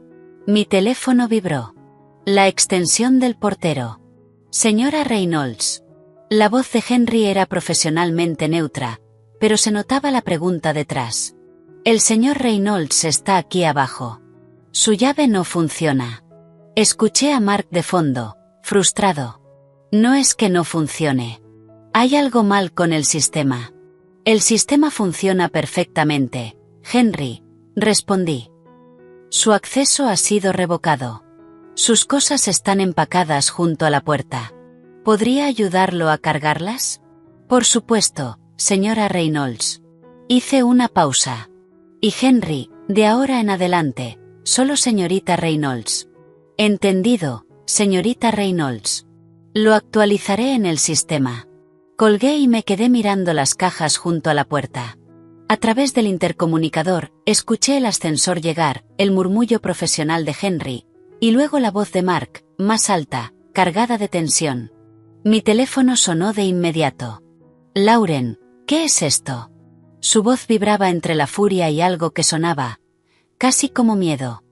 Mi teléfono vibró. La extensión del portero. Señora Reynolds. La voz de Henry era profesionalmente neutra, pero se notaba la pregunta detrás. El señor Reynolds está aquí abajo. Su llave no funciona. Escuché a Mark de fondo, frustrado. No es que no funcione. Hay algo mal con el sistema. El sistema funciona perfectamente, Henry, respondí. Su acceso ha sido revocado. Sus cosas están empacadas junto a la puerta. ¿Podría ayudarlo a cargarlas? Por supuesto, señora Reynolds. Hice una pausa. Y Henry, de ahora en adelante, solo señorita Reynolds. Entendido, señorita Reynolds. Lo actualizaré en el sistema. Colgué y me quedé mirando las cajas junto a la puerta. A través del intercomunicador, escuché el ascensor llegar, el murmullo profesional de Henry, y luego la voz de Mark, más alta, cargada de tensión. Mi teléfono sonó de inmediato. Lauren, ¿qué es esto? Su voz vibraba entre la furia y algo que sonaba, casi como miedo.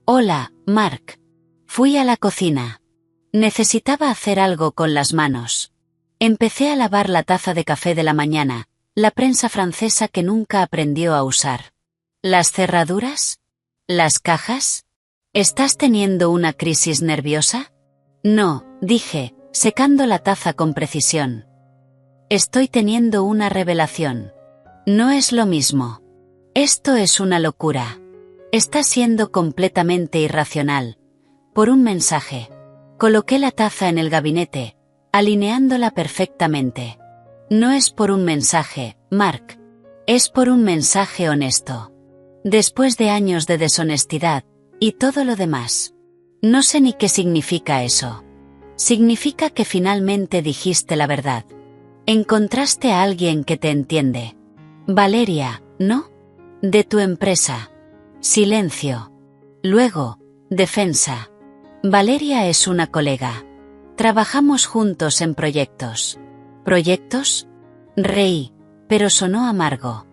Hola, Mark. Fui a la cocina. Necesitaba hacer algo con las manos. Empecé a lavar la taza de café de la mañana, la prensa francesa que nunca aprendió a usar. ¿Las cerraduras? ¿Las cajas? ¿Estás teniendo una crisis nerviosa? No, dije, secando la taza con precisión. Estoy teniendo una revelación. No es lo mismo. Esto es una locura. Está siendo completamente irracional. Por un mensaje. Coloqué la taza en el gabinete, alineándola perfectamente. No es por un mensaje, Mark. Es por un mensaje honesto. Después de años de deshonestidad, y todo lo demás. No sé ni qué significa eso. Significa que finalmente dijiste la verdad. Encontraste a alguien que te entiende. Valeria, ¿no? De tu empresa. Silencio. Luego, defensa. Valeria es una colega. Trabajamos juntos en proyectos. ¿Proyectos? Reí, pero sonó amargo.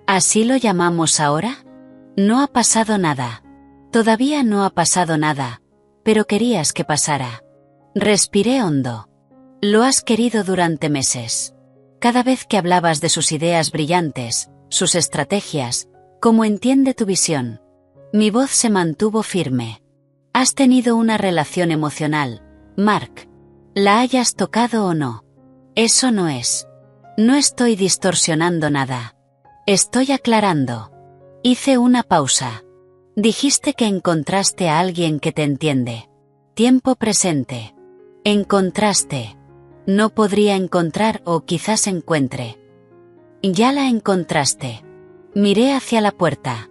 ¿Así lo llamamos ahora? No ha pasado nada. Todavía no ha pasado nada, pero querías que pasara. Respiré hondo. Lo has querido durante meses. Cada vez que hablabas de sus ideas brillantes, sus estrategias, cómo entiende tu visión. Mi voz se mantuvo firme. Has tenido una relación emocional, Mark. La hayas tocado o no. Eso no es. No estoy distorsionando nada. Estoy aclarando. Hice una pausa. Dijiste que encontraste a alguien que te entiende. Tiempo presente. Encontraste. No podría encontrar o quizás encuentre. Ya la encontraste. Miré hacia la puerta.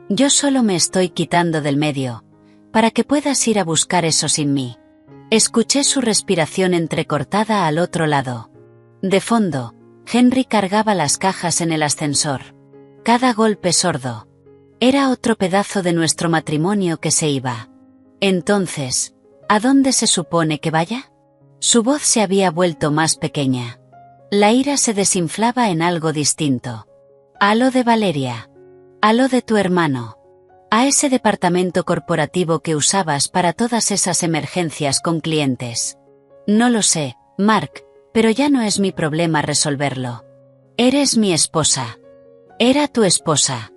Yo solo me estoy quitando del medio, para que puedas ir a buscar eso sin mí. Escuché su respiración entrecortada al otro lado. De fondo, Henry cargaba las cajas en el ascensor. Cada golpe sordo. Era otro pedazo de nuestro matrimonio que se iba. Entonces, ¿a dónde se supone que vaya? Su voz se había vuelto más pequeña. La ira se desinflaba en algo distinto. A lo de Valeria. A lo de tu hermano. A ese departamento corporativo que usabas para todas esas emergencias con clientes. No lo sé, Mark, pero ya no es mi problema resolverlo. Eres mi esposa. Era tu esposa.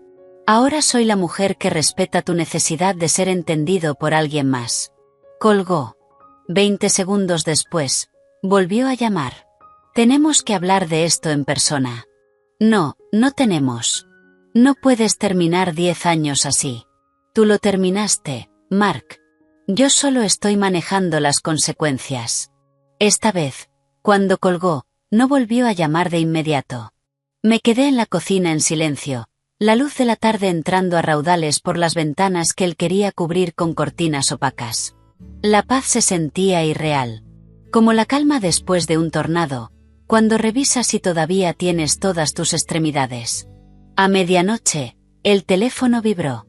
Ahora soy la mujer que respeta tu necesidad de ser entendido por alguien más. Colgó. 20 segundos después, volvió a llamar. Tenemos que hablar de esto en persona. No, no tenemos. No puedes terminar 10 años así. Tú lo terminaste, Mark. Yo solo estoy manejando las consecuencias. Esta vez, cuando colgó, no volvió a llamar de inmediato. Me quedé en la cocina en silencio, la luz de la tarde entrando a raudales por las ventanas que él quería cubrir con cortinas opacas. La paz se sentía irreal. Como la calma después de un tornado, cuando revisas si todavía tienes todas tus extremidades. A medianoche, el teléfono vibró.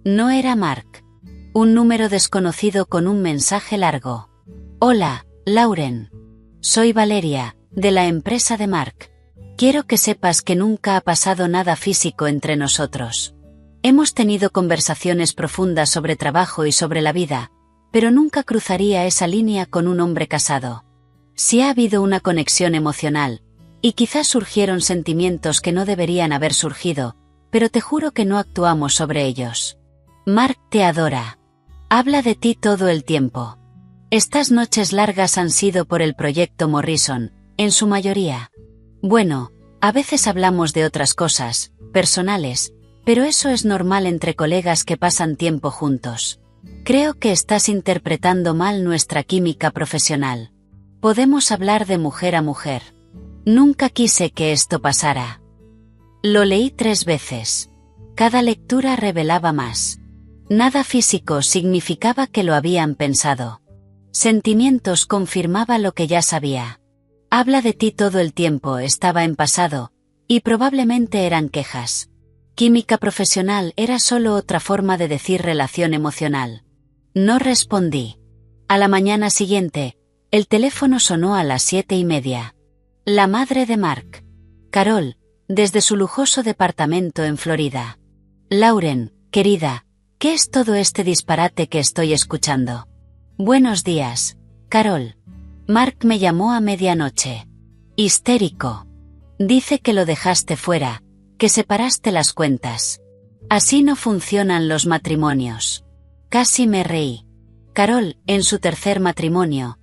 No era Mark. Un número desconocido con un mensaje largo. Hola, Lauren. Soy Valeria, de la empresa de Mark. Quiero que sepas que nunca ha pasado nada físico entre nosotros. Hemos tenido conversaciones profundas sobre trabajo y sobre la vida, pero nunca cruzaría esa línea con un hombre casado. Sí ha habido una conexión emocional, y quizás surgieron sentimientos que no deberían haber surgido, pero te juro que no actuamos sobre ellos. Mark te adora. Habla de ti todo el tiempo. Estas noches largas han sido por el proyecto Morrison, en su mayoría. Bueno, a veces hablamos de otras cosas, personales, pero eso es normal entre colegas que pasan tiempo juntos. Creo que estás interpretando mal nuestra química profesional. Podemos hablar de mujer a mujer. Nunca quise que esto pasara. Lo leí 3 veces. Cada lectura revelaba más. Nada físico significaba que lo habían pensado. Sentimientos confirmaba lo que ya sabía. Habla de ti todo el tiempo estaba en pasado, y probablemente eran quejas. Química profesional era solo otra forma de decir relación emocional. No respondí. A la mañana siguiente, el teléfono sonó a las 7:30. La madre de Mark. Carol, desde su lujoso departamento en Florida. Lauren, querida, ¿qué es todo este disparate que estoy escuchando? Buenos días, Carol. Mark me llamó a medianoche. Histérico. Dice que lo dejaste fuera, que separaste las cuentas. Así no funcionan los matrimonios. Casi me reí. Carol, en su 3er matrimonio,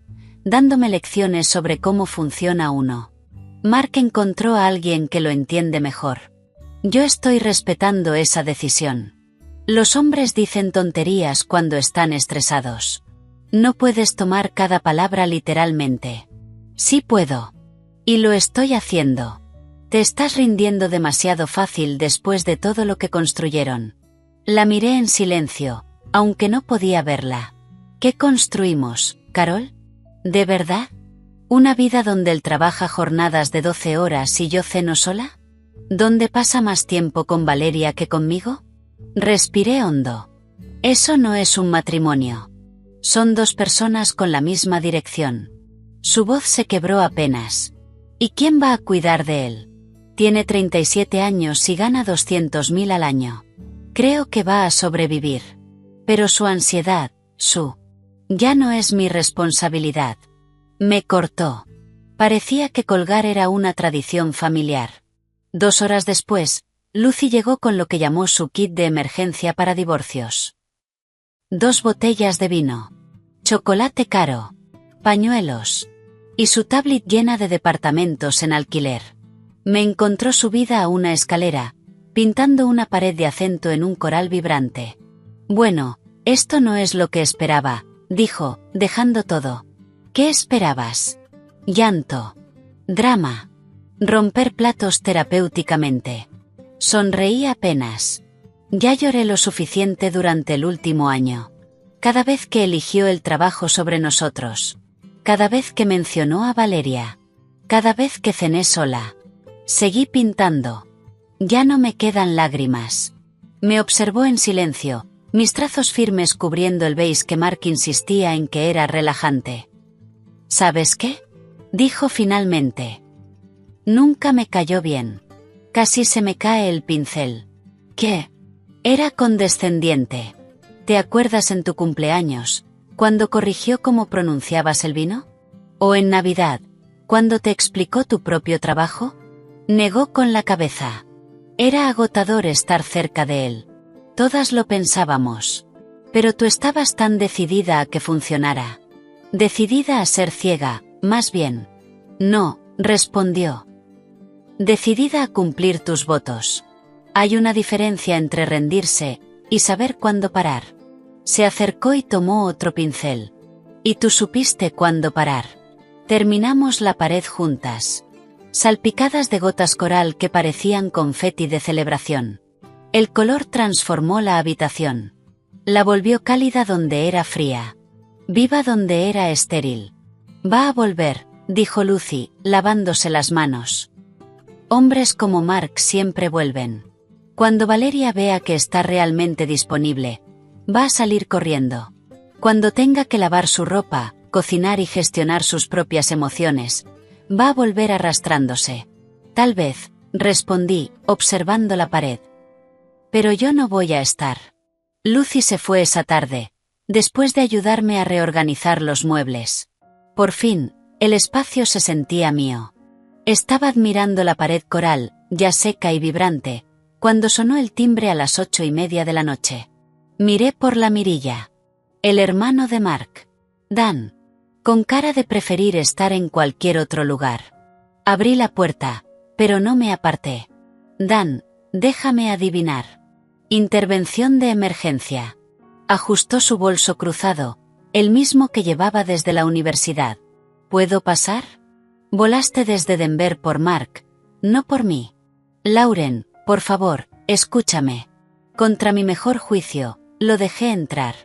dándome lecciones sobre cómo funciona uno. Mark encontró a alguien que lo entiende mejor. Yo estoy respetando esa decisión. Los hombres dicen tonterías cuando están estresados. No puedes tomar cada palabra literalmente. Sí puedo. Y lo estoy haciendo. Te estás rindiendo demasiado fácil después de todo lo que construyeron. La miré en silencio, aunque no podía verla. ¿Qué construimos, Carol? ¿De verdad? ¿Una vida donde él trabaja jornadas de 12 horas y yo ceno sola? ¿Dónde pasa más tiempo con Valeria que conmigo? Respiré hondo. Eso no es un matrimonio. Son 2 personas con la misma dirección. Su voz se quebró apenas. ¿Y quién va a cuidar de él? Tiene 37 años y gana 200.000 al año. Creo que va a sobrevivir. Pero su ansiedad, ya no es mi responsabilidad. Me cortó. Parecía que colgar era una tradición familiar. 2 horas después, Lucy llegó con lo que llamó su kit de emergencia para divorcios. 2 botellas de vino. Chocolate caro. Pañuelos. Y su tablet llena de departamentos en alquiler. Me encontró subida a una escalera, pintando una pared de acento en un coral vibrante. Bueno, esto no es lo que esperaba, dijo, dejando todo. ¿Qué esperabas? Llanto. Drama. Romper platos terapéuticamente. Sonreí apenas. Ya lloré lo suficiente durante el último año. Cada vez que eligió el trabajo sobre nosotros. Cada vez que mencionó a Valeria. Cada vez que cené sola. Seguí pintando. Ya no me quedan lágrimas. Me observó en silencio, mis trazos firmes cubriendo el beige que Mark insistía en que era relajante. ¿Sabes qué? Dijo finalmente. Nunca me cayó bien. Casi se me cae el pincel. ¿Qué? Era condescendiente. ¿Te acuerdas en tu cumpleaños, cuando corrigió cómo pronunciabas el vino? ¿O en Navidad, cuando te explicó tu propio trabajo? Negó con la cabeza. Era agotador estar cerca de él. Todas lo pensábamos. Pero tú estabas tan decidida a que funcionara. Decidida a ser ciega, más bien. No, respondió. Decidida a cumplir tus votos. Hay una diferencia entre rendirse y saber cuándo parar. Se acercó y tomó otro pincel. Y tú supiste cuándo parar. Terminamos la pared juntas. Salpicadas de gotas coral que parecían confeti de celebración. El color transformó la habitación. La volvió cálida donde era fría. Viva donde era estéril. Va a volver, dijo Lucy, lavándose las manos. Hombres como Mark siempre vuelven. Cuando Valeria vea que está realmente disponible, Va a salir corriendo. Cuando tenga que lavar su ropa, cocinar y gestionar sus propias emociones, va a volver arrastrándose. Tal vez, respondí, observando la pared. Pero yo no voy a estar. Lucy se fue esa tarde, después de ayudarme a reorganizar los muebles. Por fin, el espacio se sentía mío. Estaba admirando la pared coral, ya seca y vibrante, cuando sonó el timbre a las 8:30 de la noche. Miré por la mirilla. El hermano de Mark. Dan. Con cara de preferir estar en cualquier otro lugar. Abrí la puerta, pero no me aparté. Dan, déjame adivinar. Intervención de emergencia. Ajustó su bolso cruzado, el mismo que llevaba desde la universidad. ¿Puedo pasar? Volaste desde Denver por Mark, no por mí. Lauren, por favor, escúchame. Contra mi mejor juicio, lo dejé entrar.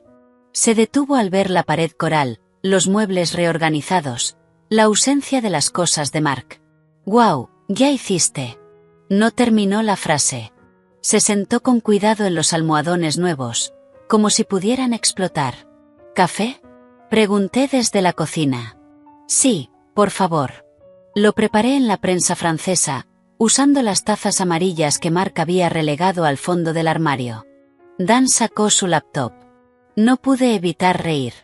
Se detuvo al ver la pared coral, los muebles reorganizados, la ausencia de las cosas de Mark. «Guau, ya hiciste». No terminó la frase. Se sentó con cuidado en los almohadones nuevos, como si pudieran explotar. ¿Café? Pregunté desde la cocina. Sí, por favor. Lo preparé en la prensa francesa, usando las tazas amarillas que Mark había relegado al fondo del armario. Dan sacó su laptop. No pude evitar reír.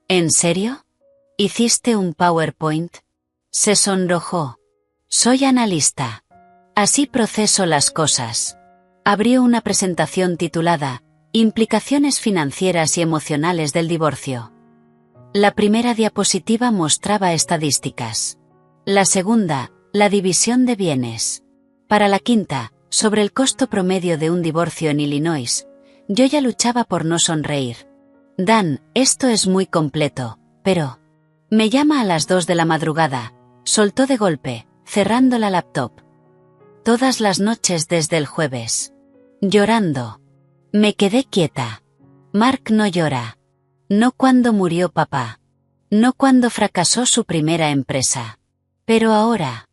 ¿En serio? ¿Hiciste un PowerPoint? Se sonrojó. Soy analista. Así proceso las cosas. Abrió una presentación titulada Implicaciones financieras y emocionales del divorcio. La primera diapositiva mostraba estadísticas. La segunda, la división de bienes. Para la quinta, sobre el costo promedio de un divorcio en Illinois, yo ya luchaba por no sonreír. Dan, esto es muy completo, pero... Me llama a las 2 de la madrugada, soltó de golpe, cerrando la laptop. Todas las noches desde el jueves. Llorando. Me quedé quieta. Mark no llora. No cuando murió papá. No cuando fracasó su primera empresa. Pero ahora.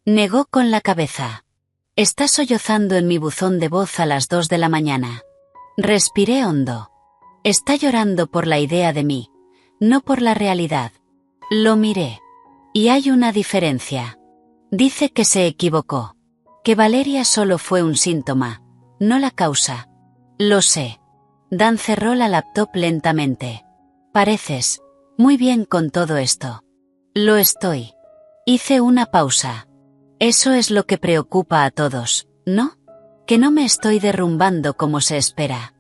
Negó con la cabeza. Está sollozando en mi buzón de voz a las 2 de la mañana. Respiré hondo. Está llorando por la idea de mí, no por la realidad. Lo miré. Y hay una diferencia. Dice que se equivocó. Que Valeria solo fue un síntoma, no la causa. Lo sé. Dan cerró la laptop lentamente. Pareces muy bien con todo esto. Lo estoy. Hice una pausa. Eso es lo que preocupa a todos, ¿no? Que no me estoy derrumbando como se espera.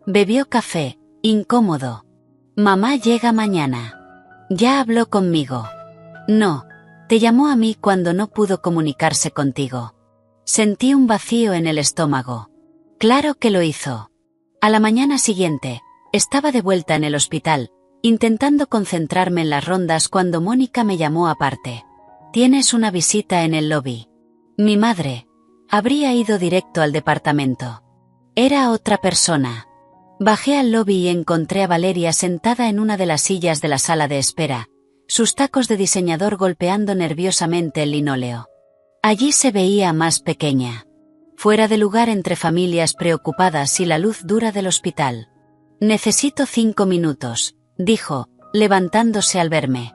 Bebió café, incómodo. Mamá llega mañana. Ya habló conmigo. No, te llamó a mí cuando no pudo comunicarse contigo. Sentí un vacío en el estómago. Claro que lo hizo. A la mañana siguiente, estaba de vuelta en el hospital, intentando concentrarme en las rondas cuando Mónica me llamó aparte. Tienes una visita en el lobby. Mi madre. Habría ido directo al departamento. Era otra persona. Bajé al lobby y encontré a Valeria sentada en una de las sillas de la sala de espera, sus tacos de diseñador golpeando nerviosamente el linóleo. Allí se veía más pequeña. Fuera de lugar entre familias preocupadas y la luz dura del hospital. Necesito 5 minutos, dijo, levantándose al verme.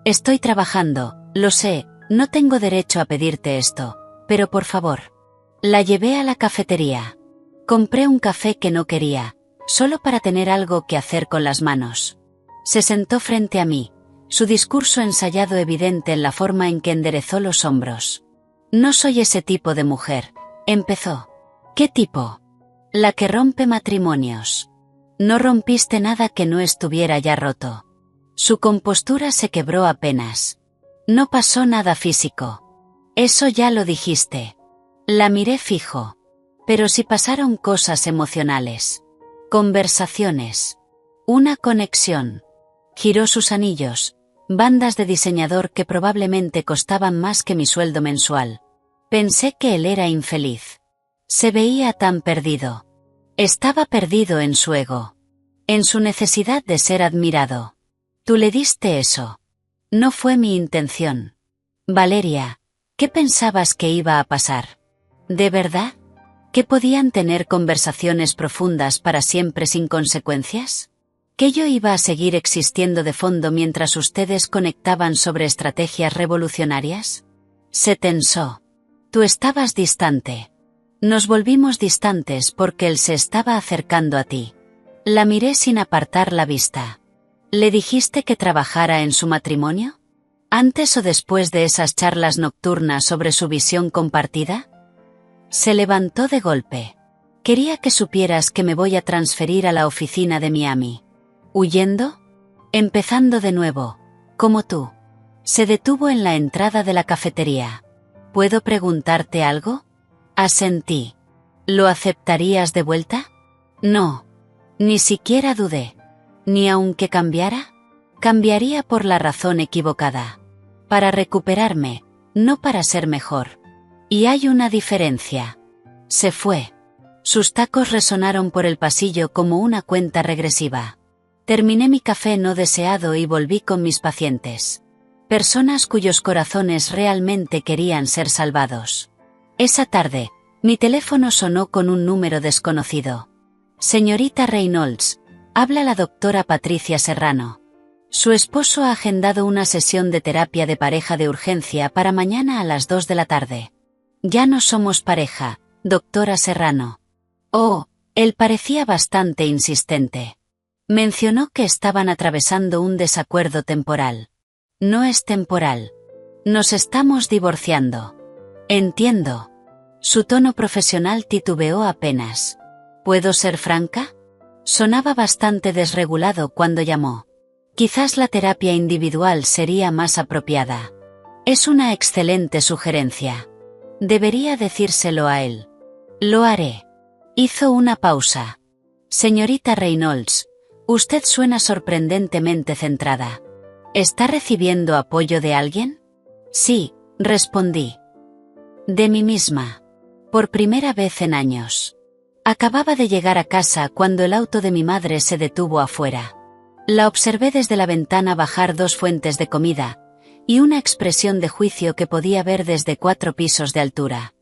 Estoy trabajando, lo sé, no tengo derecho a pedirte esto, pero por favor. La llevé a la cafetería. Compré un café que no quería, solo para tener algo que hacer con las manos. Se sentó frente a mí, su discurso ensayado evidente en la forma en que enderezó los hombros. No soy ese tipo de mujer. Empezó. ¿Qué tipo? La que rompe matrimonios. No rompiste nada que no estuviera ya roto. Su compostura se quebró apenas. No pasó nada físico. Eso ya lo dijiste. La miré fijo. Pero sí pasaron cosas emocionales. Conversaciones. Una conexión. Giró sus anillos, bandas de diseñador que probablemente costaban más que mi sueldo mensual. Pensé que él era infeliz. Se veía tan perdido. Estaba perdido en su ego. En su necesidad de ser admirado. Tú le diste eso. No fue mi intención. Valeria, ¿qué pensabas que iba a pasar? ¿De verdad? ¿Que podían tener conversaciones profundas para siempre sin consecuencias? ¿Que yo iba a seguir existiendo de fondo mientras ustedes conectaban sobre estrategias revolucionarias? Se tensó. Tú estabas distante. Nos volvimos distantes porque él se estaba acercando a ti. La miré sin apartar la vista. ¿Le dijiste que trabajara en su matrimonio? ¿Antes o después de esas charlas nocturnas sobre su visión compartida? Se levantó de golpe. Quería que supieras que me voy a transferir a la oficina de Miami. ¿Huyendo? Empezando de nuevo, como tú. Se detuvo en la entrada de la cafetería. ¿Puedo preguntarte algo? Asentí. ¿Lo aceptarías de vuelta? No. Ni siquiera dudé. Ni aunque cambiara. Cambiaría por la razón equivocada. Para recuperarme, no para ser mejor. Y hay una diferencia. Se fue. Sus tacos resonaron por el pasillo como una cuenta regresiva. Terminé mi café no deseado y volví con mis pacientes. Personas cuyos corazones realmente querían ser salvados. Esa tarde, mi teléfono sonó con un número desconocido. Señorita Reynolds, habla la doctora Patricia Serrano. Su esposo ha agendado una sesión de terapia de pareja de urgencia para mañana a las 2 de la tarde. Ya no somos pareja, doctora Serrano. Oh, él parecía bastante insistente. Mencionó que estaban atravesando un desacuerdo temporal. No es temporal. Nos estamos divorciando. Entiendo. Su tono profesional titubeó apenas. ¿Puedo ser franca? Sonaba bastante desregulado cuando llamó. Quizás la terapia individual sería más apropiada. Es una excelente sugerencia. Debería decírselo a él. Lo haré. Hizo una pausa. Señorita Reynolds, usted suena sorprendentemente centrada. ¿Está recibiendo apoyo de alguien? Sí, respondí. De mí misma. Por primera vez en años. Acababa de llegar a casa cuando el auto de mi madre se detuvo afuera. La observé desde la ventana bajar 2 fuentes de comida, y una expresión de juicio que podía ver desde 4 pisos de altura.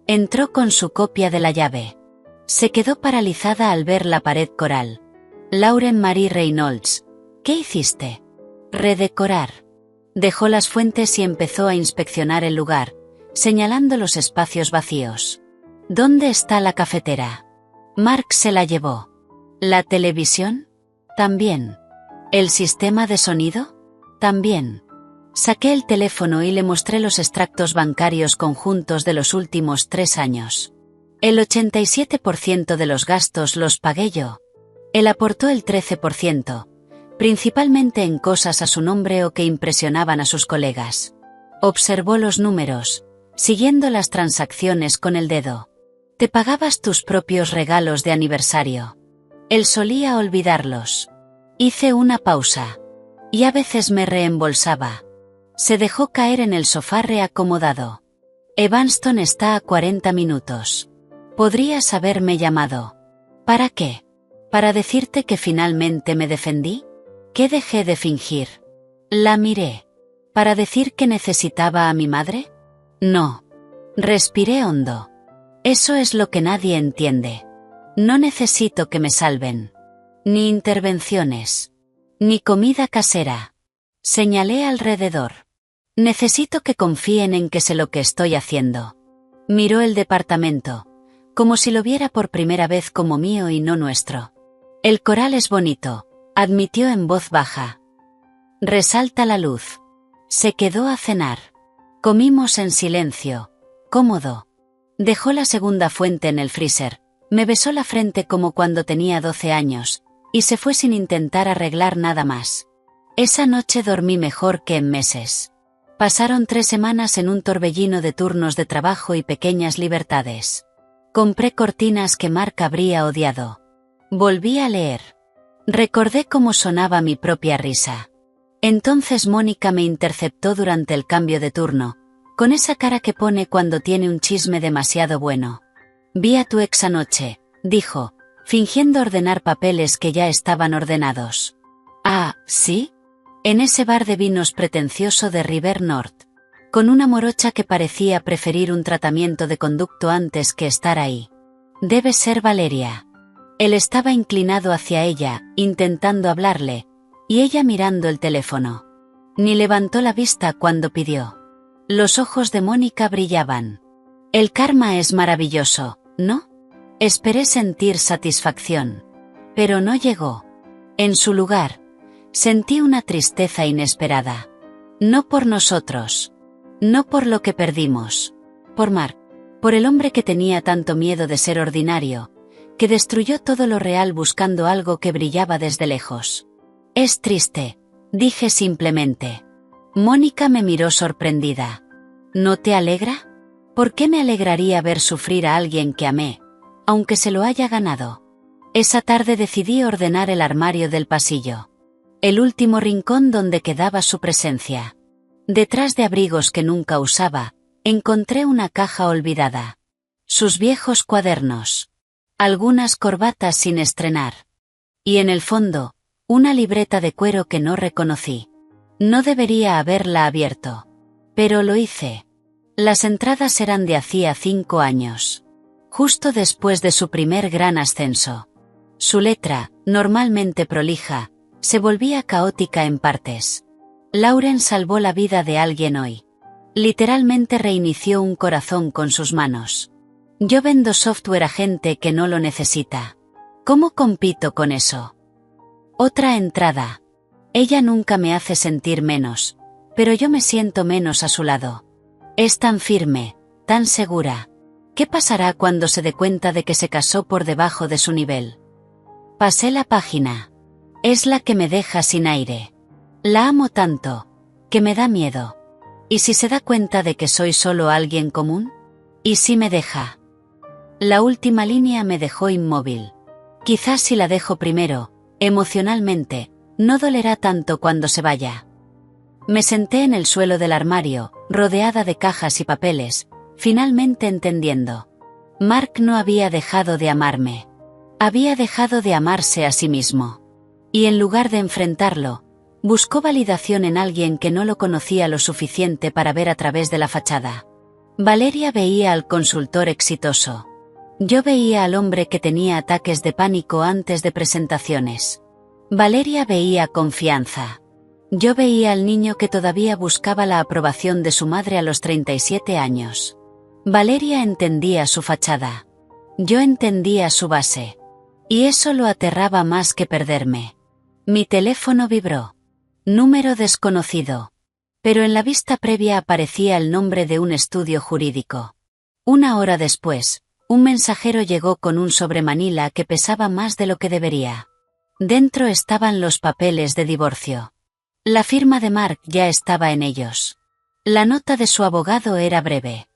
Entró con su copia de la llave. Se quedó paralizada al ver la pared coral. Lauren Marie Reynolds, ¿qué hiciste? Redecorar. Dejó las fuentes y empezó a inspeccionar el lugar, señalando los espacios vacíos. ¿Dónde está la cafetera? Mark se la llevó. ¿La televisión? También. ¿El sistema de sonido? También. Saqué el teléfono y le mostré los extractos bancarios conjuntos de los últimos 3 años. El 87% de los gastos los pagué yo. Él aportó el 13%, principalmente en cosas a su nombre o que impresionaban a sus colegas. Observó los números, siguiendo las transacciones con el dedo. Te pagabas tus propios regalos de aniversario. Él solía olvidarlos. Hice una pausa. Y a veces me reembolsaba. Se dejó caer en el sofá reacomodado. Evanston está a 40 minutos. Podrías haberme llamado. ¿Para qué? ¿Para decirte que finalmente me defendí? ¿Qué dejé de fingir? La miré. ¿Para decir que necesitaba a mi madre? No. Respiré hondo. Eso es lo que nadie entiende. No necesito que me salven. Ni intervenciones. Ni comida casera. Señalé alrededor. Necesito que confíen en que sé lo que estoy haciendo. Miró el departamento, como si lo viera por primera vez como mío y no nuestro. El coral es bonito, admitió en voz baja. Resalta la luz. Se quedó a cenar. Comimos en silencio, cómodo. Dejó la segunda fuente en el freezer, me besó la frente como cuando tenía 12 años, y se fue sin intentar arreglar nada más. Esa noche dormí mejor que en meses. Pasaron 3 semanas en un torbellino de turnos de trabajo y pequeñas libertades. Compré cortinas que Mark habría odiado. Volví a leer. Recordé cómo sonaba mi propia risa. Entonces Mónica me interceptó durante el cambio de turno, con esa cara que pone cuando tiene un chisme demasiado bueno. Vi a tu ex anoche, dijo, fingiendo ordenar papeles que ya estaban ordenados. Ah, ¿sí? En ese bar de vinos pretencioso de River North. Con una morocha que parecía preferir un tratamiento de conducto antes que estar ahí. Debe ser Valeria. Él estaba inclinado hacia ella, intentando hablarle, y ella mirando el teléfono. Ni levantó la vista cuando pidió. Los ojos de Mónica brillaban. El karma es maravilloso, ¿no? Esperé sentir satisfacción. Pero no llegó. En su lugar, sentí una tristeza inesperada. No por nosotros. No por lo que perdimos. Por Mark. Por el hombre que tenía tanto miedo de ser ordinario, que destruyó todo lo real buscando algo que brillaba desde lejos. Es triste, dije simplemente. Mónica me miró sorprendida. ¿No te alegra? ¿Por qué me alegraría ver sufrir a alguien que amé, aunque se lo haya ganado? Esa tarde decidí ordenar el armario del pasillo. El último rincón donde quedaba su presencia. Detrás de abrigos que nunca usaba, encontré una caja olvidada. Sus viejos cuadernos. Algunas corbatas sin estrenar. Y en el fondo, una libreta de cuero que no reconocí. No debería haberla abierto. Pero lo hice. Las entradas eran de hacía 5 años. Justo después de su primer gran ascenso. Su letra, normalmente prolija, se volvía caótica en partes. Lauren salvó la vida de alguien hoy. Literalmente reinició un corazón con sus manos. Yo vendo software a gente que no lo necesita. ¿Cómo compito con eso? Otra entrada. Ella nunca me hace sentir menos, pero yo me siento menos a su lado. Es tan firme, tan segura. ¿Qué pasará cuando se dé cuenta de que se casó por debajo de su nivel? Pasé la página. Es la que me deja sin aire. La amo tanto, que me da miedo. ¿Y si se da cuenta de que soy solo alguien común? ¿Y si me deja? La última línea me dejó inmóvil. Quizás si la dejo primero, emocionalmente, no dolerá tanto cuando se vaya. Me senté en el suelo del armario, rodeada de cajas y papeles, finalmente entendiendo. Mark no había dejado de amarme. Había dejado de amarse a sí mismo. Y en lugar de enfrentarlo, buscó validación en alguien que no lo conocía lo suficiente para ver a través de la fachada. Valeria veía al consultor exitoso. Yo veía al hombre que tenía ataques de pánico antes de presentaciones. Valeria veía confianza. Yo veía al niño que todavía buscaba la aprobación de su madre a los 37 años. Valeria entendía su fachada. Yo entendía su base. Y eso lo aterraba más que perderme. Mi teléfono vibró. Número desconocido. Pero en la vista previa aparecía el nombre de un estudio jurídico. 1 hora después, un mensajero llegó con un sobre Manila que pesaba más de lo que debería. Dentro estaban los papeles de divorcio. La firma de Mark ya estaba en ellos. La nota de su abogado era breve.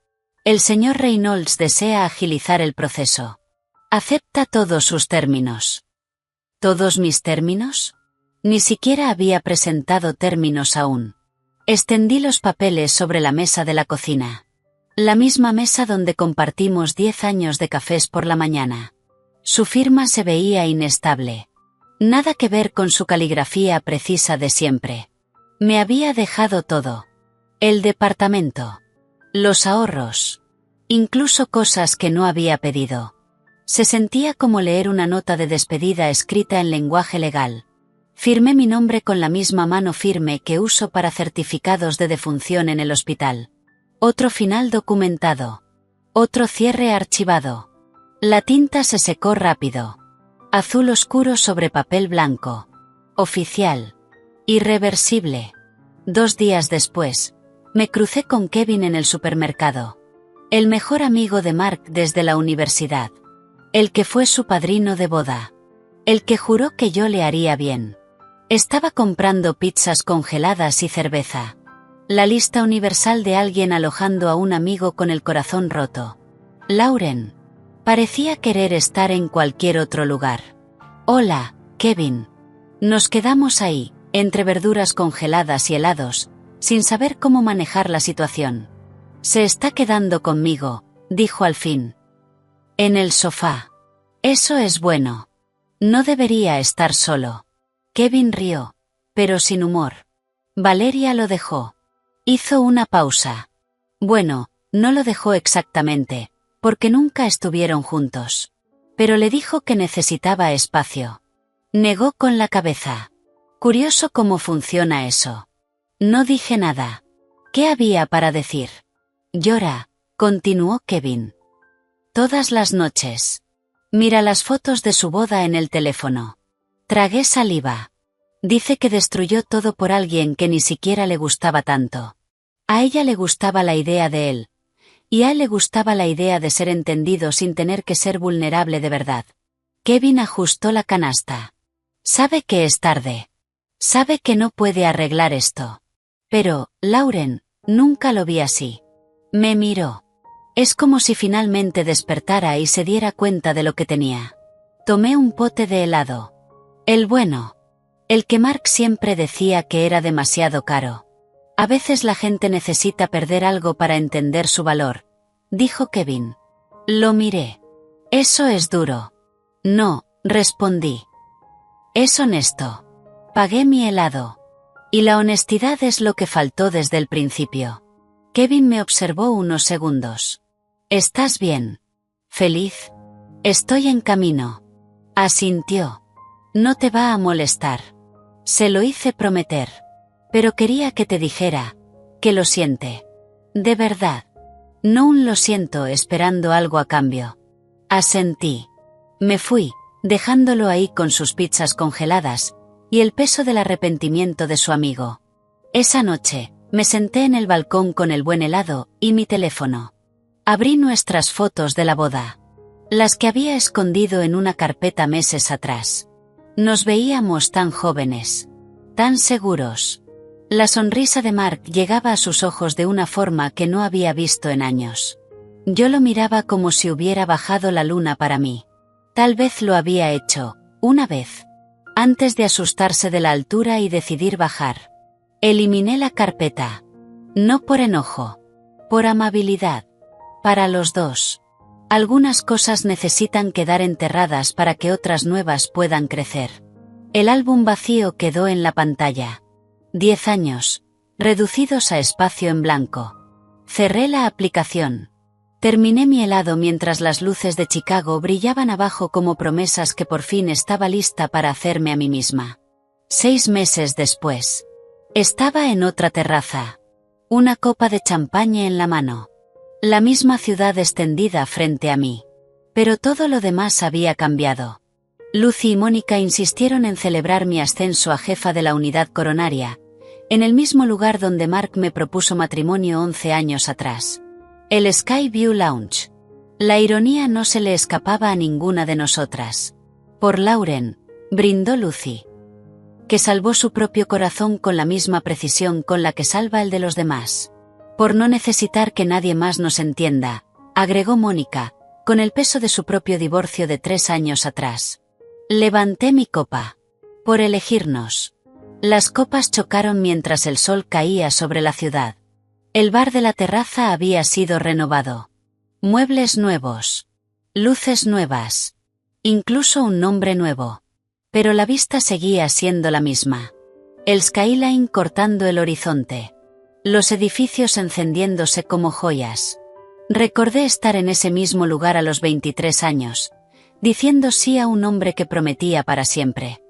El señor Reynolds desea agilizar el proceso. Acepta todos sus términos. ¿Todos mis términos? Ni siquiera había presentado términos aún. Extendí los papeles sobre la mesa de la cocina. La misma mesa donde compartimos 10 años de cafés por la mañana. Su firma se veía inestable. Nada que ver con su caligrafía precisa de siempre. Me había dejado todo. El departamento. Los ahorros. Incluso cosas que no había pedido. Se sentía como leer una nota de despedida escrita en lenguaje legal. Firmé mi nombre con la misma mano firme que uso para certificados de defunción en el hospital. Otro final documentado. Otro cierre archivado. La tinta se secó rápido. Azul oscuro sobre papel blanco. Oficial. Irreversible. 2 días después, me crucé con Kevin en el supermercado. El mejor amigo de Mark desde la universidad. El que fue su padrino de boda. El que juró que yo le haría bien. Estaba comprando pizzas congeladas y cerveza. La lista universal de alguien alojando a un amigo con el corazón roto. Lauren. Parecía querer estar en cualquier otro lugar. Hola, Kevin. Nos quedamos ahí, entre verduras congeladas y helados, sin saber cómo manejar la situación. Se está quedando conmigo, dijo al fin. En el sofá. Eso es bueno. No debería estar solo. Kevin rió, pero sin humor. Valeria lo dejó. Hizo una pausa. Bueno, no lo dejó exactamente, porque nunca estuvieron juntos. pero le dijo que necesitaba espacio. Negó con la cabeza. Curioso cómo funciona eso. No dije nada. ¿Qué había para decir? Llora, continuó Kevin. Todas las noches. Mira las fotos de su boda en el teléfono. Tragué saliva. Dice que destruyó todo por alguien que ni siquiera le gustaba tanto. A ella le gustaba la idea de él. Y a él le gustaba la idea de ser entendido sin tener que ser vulnerable de verdad. Kevin ajustó la canasta. Sabe que es tarde. Sabe que no puede arreglar esto. Pero, Lauren, nunca lo vi así. Me miró. Es como si finalmente despertara y se diera cuenta de lo que tenía. Tomé un pote de helado. El bueno. El que Mark siempre decía que era demasiado caro. A veces la gente necesita perder algo para entender su valor, dijo Kevin. Lo miré. Eso es duro. No, respondí. Es honesto. Pagué mi helado. Y la honestidad es lo que faltó desde el principio. Kevin me observó unos segundos. ¿Estás bien? ¿Feliz? Estoy en camino. Asintió. No te va a molestar. Se lo hice prometer. Pero quería que te dijera, que lo siente. De verdad. No un lo siento esperando algo a cambio. Asentí. Me fui, dejándolo ahí con sus pizzas congeladas, y el peso del arrepentimiento de su amigo. Esa noche, me senté en el balcón con el buen helado, y mi teléfono. Abrí nuestras fotos de la boda. Las que había escondido en una carpeta meses atrás. Nos veíamos tan jóvenes. Tan seguros. La sonrisa de Mark llegaba a sus ojos de una forma que no había visto en años. Yo lo miraba como si hubiera bajado la luna para mí. Tal vez lo había hecho, una vez. Antes de asustarse de la altura y decidir bajar. Eliminé la carpeta. No por enojo. Por amabilidad. Para los dos. Algunas cosas necesitan quedar enterradas para que otras nuevas puedan crecer. El álbum vacío quedó en la pantalla. 10 años, reducidos a espacio en blanco. Cerré la aplicación. Terminé mi helado mientras las luces de Chicago brillaban abajo como promesas que por fin estaba lista para hacerme a mí misma. 6 meses después. Estaba en otra terraza. Una copa de champaña en la mano. La misma ciudad extendida frente a mí. Pero todo lo demás había cambiado. Lucy y Mónica insistieron en celebrar mi ascenso a jefa de la unidad coronaria, en el mismo lugar donde Mark me propuso matrimonio 11 años atrás. El Skyview Lounge. La ironía no se le escapaba a ninguna de nosotras. Por Lauren, brindó Lucy. Que salvó su propio corazón con la misma precisión con la que salva el de los demás. Por no necesitar que nadie más nos entienda, agregó Mónica, con el peso de su propio divorcio de 3 años atrás. Levanté mi copa. Por elegirnos. Las copas chocaron mientras el sol caía sobre la ciudad. El bar de la terraza había sido renovado. Muebles nuevos. Luces nuevas. Incluso un nombre nuevo. Pero la vista seguía siendo la misma. El skyline cortando el horizonte. Los edificios encendiéndose como joyas. Recordé estar en ese mismo lugar a los 23 años, diciendo sí a un hombre que prometía para siempre.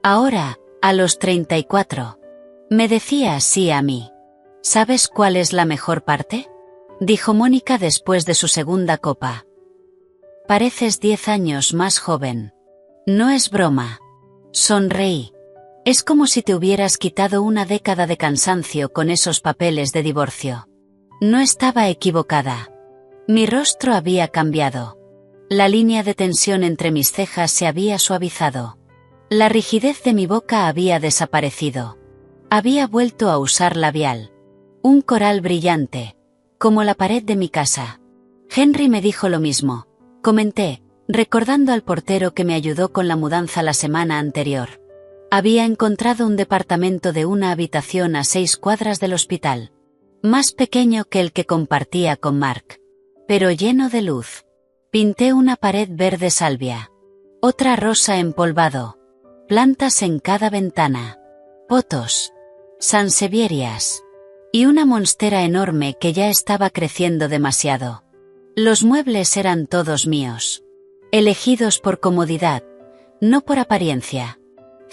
Ahora, a los 34, me decía sí a mí. ¿Sabes cuál es la mejor parte? Dijo Mónica después de su segunda copa. Pareces 10 años más joven. No es broma. Sonreí. Es como si te hubieras quitado una década de cansancio con esos papeles de divorcio. No estaba equivocada. Mi rostro había cambiado. La línea de tensión entre mis cejas se había suavizado. La rigidez de mi boca había desaparecido. Había vuelto a usar labial. Un coral brillante, como la pared de mi casa. Henry me dijo lo mismo, comenté, recordando al portero que me ayudó con la mudanza la semana anterior. Había encontrado un departamento de una habitación a 6 cuadras del hospital. Más pequeño que el que compartía con Mark. Pero lleno de luz. Pinté una pared verde salvia. Otra rosa empolvado. Plantas en cada ventana. Potos. Sansevierias. Y una monstera enorme que ya estaba creciendo demasiado. Los muebles eran todos míos. elegidos por comodidad, no por apariencia.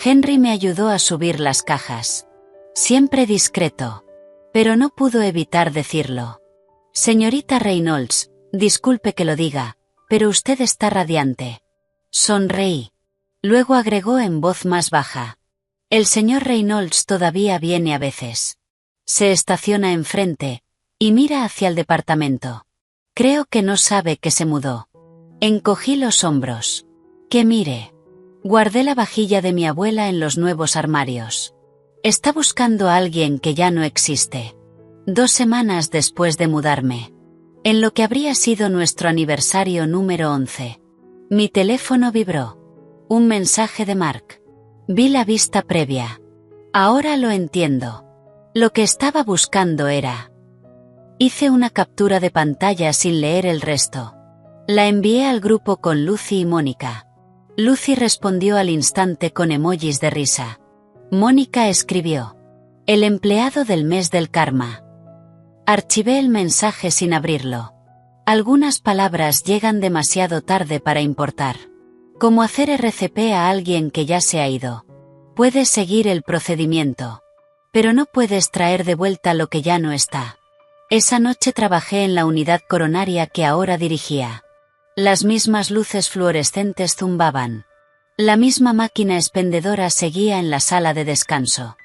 Henry me ayudó a subir las cajas. Siempre discreto. Pero no pudo evitar decirlo. Señorita Reynolds, disculpe que lo diga, pero usted está radiante. Sonreí. Luego agregó en voz más baja. El señor Reynolds todavía viene a veces. Se estaciona enfrente, y mira hacia el departamento. Creo que no sabe que se mudó. Encogí los hombros. Que mire. Guardé la vajilla de mi abuela en los nuevos armarios. Está buscando a alguien que ya no existe. 2 semanas después de mudarme. En lo que habría sido nuestro aniversario número 11. Mi teléfono vibró. Un mensaje de Mark. Vi la vista previa. Ahora lo entiendo. Lo que estaba buscando era... Hice una captura de pantalla sin leer el resto. La envié al grupo con Lucy y Mónica. Lucy respondió al instante con emojis de risa. Mónica escribió: el empleado del mes del karma. Archivé el mensaje sin abrirlo. Algunas palabras llegan demasiado tarde para importar. Como hacer RCP a alguien que ya se ha ido. Puedes seguir el procedimiento. Pero no puedes traer de vuelta lo que ya no está. Esa noche trabajé en la unidad coronaria que ahora dirigía. Las mismas luces fluorescentes zumbaban. La misma máquina expendedora seguía en la sala de descanso.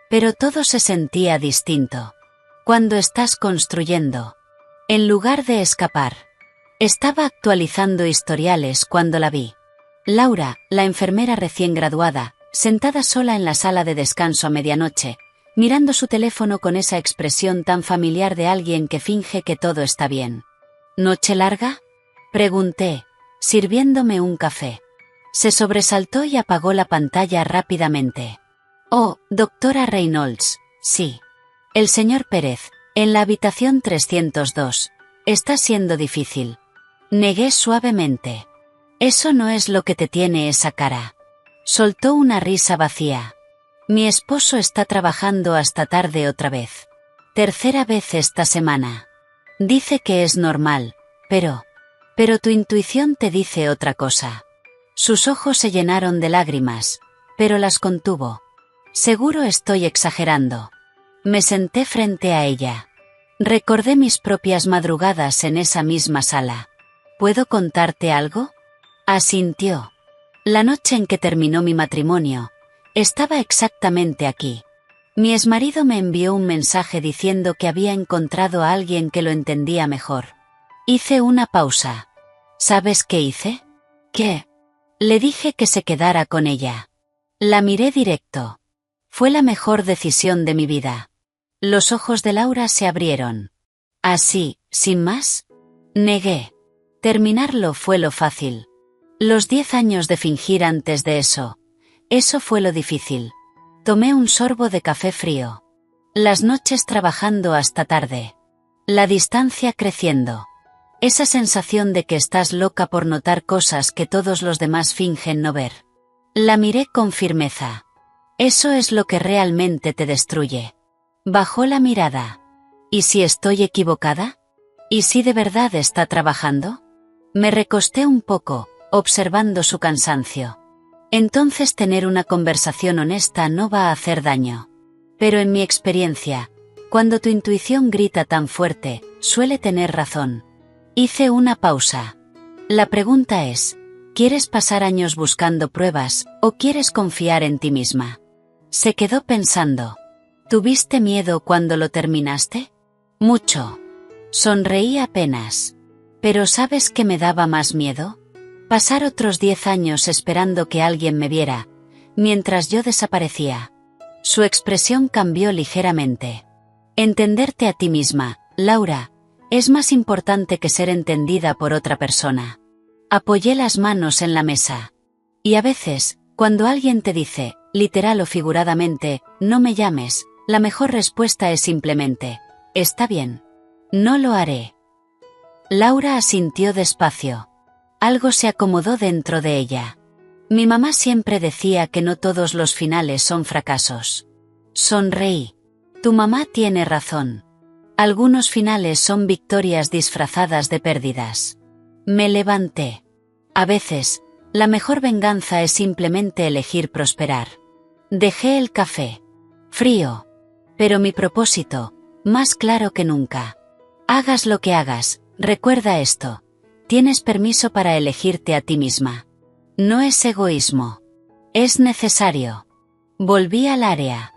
Pero todo se sentía distinto. Cuando estás construyendo. En lugar de escapar. Estaba actualizando historiales cuando la vi. Laura, la enfermera recién graduada, sentada sola en la sala de descanso a medianoche, mirando su teléfono con esa expresión tan familiar de alguien que finge que todo está bien. ¿Noche larga?, pregunté, sirviéndome un café. Se sobresaltó y apagó la pantalla rápidamente. Oh, doctora Reynolds, sí. El señor Pérez, en la habitación 302. Está siendo difícil. Negué suavemente. Eso no es lo que te tiene esa cara. Soltó una risa vacía. Mi esposo está trabajando hasta tarde otra vez. 3ª vez esta semana. Dice que es normal, pero tu intuición te dice otra cosa. Sus ojos se llenaron de lágrimas, pero las contuvo. Seguro estoy exagerando. Me senté frente a ella. Recordé mis propias madrugadas en esa misma sala. ¿Puedo contarte algo?, asintió. La noche en que terminó mi matrimonio, estaba exactamente aquí. Mi exmarido me envió un mensaje diciendo que había encontrado a alguien que lo entendía mejor. Hice una pausa. ¿Sabes qué hice? ¿Qué? Le dije que se quedara con ella. La miré directo. Fue la mejor decisión de mi vida. Los ojos de Laura se abrieron. ¿Así, sin más? Negué. Terminarlo fue lo fácil. Los 10 años de fingir antes de eso fue lo difícil. Tomé un sorbo de café frío. Las noches trabajando hasta tarde. La distancia creciendo. Esa sensación de que estás loca por notar cosas que todos los demás fingen no ver. La miré con firmeza. Eso es lo que realmente te destruye. Bajó la mirada. ¿Y si estoy equivocada? ¿Y si de verdad está trabajando? Me recosté un poco, observando su cansancio. Entonces tener una conversación honesta no va a hacer daño. Pero en mi experiencia, cuando tu intuición grita tan fuerte, suele tener razón. Hice una pausa. La pregunta es, ¿quieres pasar años buscando pruebas, o quieres confiar en ti misma? Se quedó pensando. ¿Tuviste miedo cuando lo terminaste? Mucho. Sonreí apenas. ¿Pero sabes qué me daba más miedo? Pasar otros 10 años esperando que alguien me viera, mientras yo desaparecía. Su expresión cambió ligeramente. Entenderte a ti misma, Laura, es más importante que ser entendida por otra persona. Apoyé las manos en la mesa. Y a veces, cuando alguien te dice, literal o figuradamente, no me llames, la mejor respuesta es simplemente, está bien. No lo haré. Laura asintió despacio. Algo se acomodó dentro de ella. Mi mamá siempre decía que no todos los finales son fracasos. Sonreí. Tu mamá tiene razón. Algunos finales son victorias disfrazadas de pérdidas. Me levanté. A veces, la mejor venganza es simplemente elegir prosperar. Dejé el café. Frío. Pero mi propósito, más claro que nunca. Hagas lo que hagas, recuerda esto. Tienes permiso para elegirte a ti misma. No es egoísmo. Es necesario. Volví al área.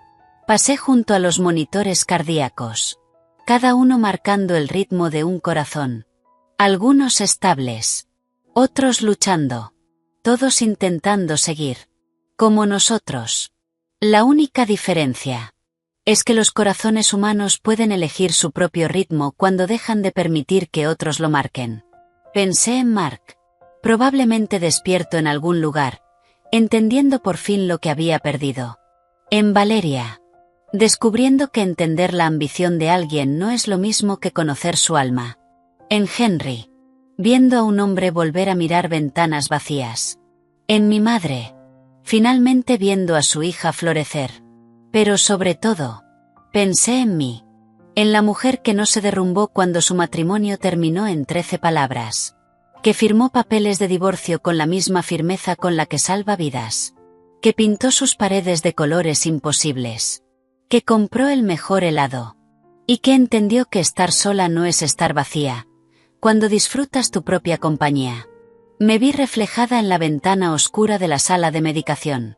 Pasé junto a los monitores cardíacos. Cada uno marcando el ritmo de un corazón. Algunos estables. Otros luchando. Todos intentando seguir. Como nosotros. La única diferencia es que los corazones humanos pueden elegir su propio ritmo cuando dejan de permitir que otros lo marquen. Pensé en Mark. Probablemente despierto en algún lugar, entendiendo por fin lo que había perdido. En Valeria. Descubriendo que entender la ambición de alguien no es lo mismo que conocer su alma. En Henry. Viendo a un hombre volver a mirar ventanas vacías. En mi madre. Finalmente viendo a su hija florecer. Pero sobre todo, pensé en mí. En la mujer que no se derrumbó cuando su matrimonio terminó en 13 palabras. Que firmó papeles de divorcio con la misma firmeza con la que salva vidas. Que pintó sus paredes de colores imposibles. Que compró el mejor helado. Y que entendió que estar sola no es estar vacía, cuando disfrutas tu propia compañía. Me vi reflejada en la ventana oscura de la sala de medicación.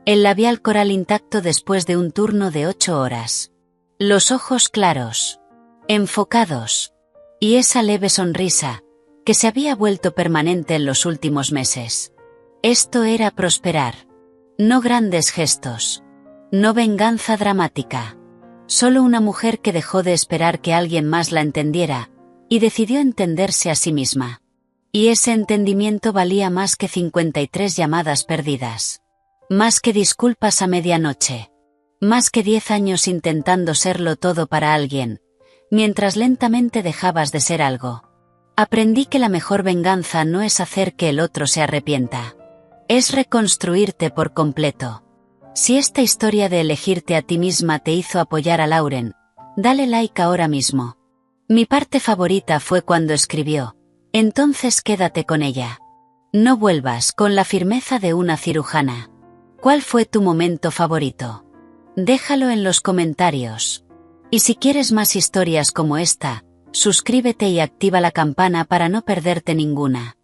El labial coral intacto después de un turno de 8 horas. Los ojos claros. Enfocados. Y esa leve sonrisa, que se había vuelto permanente en los últimos meses. Esto era prosperar. No grandes gestos. No venganza dramática. Solo una mujer que dejó de esperar que alguien más la entendiera, y decidió entenderse a sí misma. Y ese entendimiento valía más que 53 llamadas perdidas. Más que disculpas a medianoche. Más que 10 años intentando serlo todo para alguien, mientras lentamente dejabas de ser algo. Aprendí que la mejor venganza no es hacer que el otro se arrepienta. Es reconstruirte por completo. Si esta historia de elegirte a ti misma te hizo apoyar a Lauren, dale like ahora mismo. Mi parte favorita fue cuando escribió: entonces quédate con ella. No vuelvas, con la firmeza de una cirujana. ¿Cuál fue tu momento favorito? Déjalo en los comentarios. Y si quieres más historias como esta, suscríbete y activa la campana para no perderte ninguna.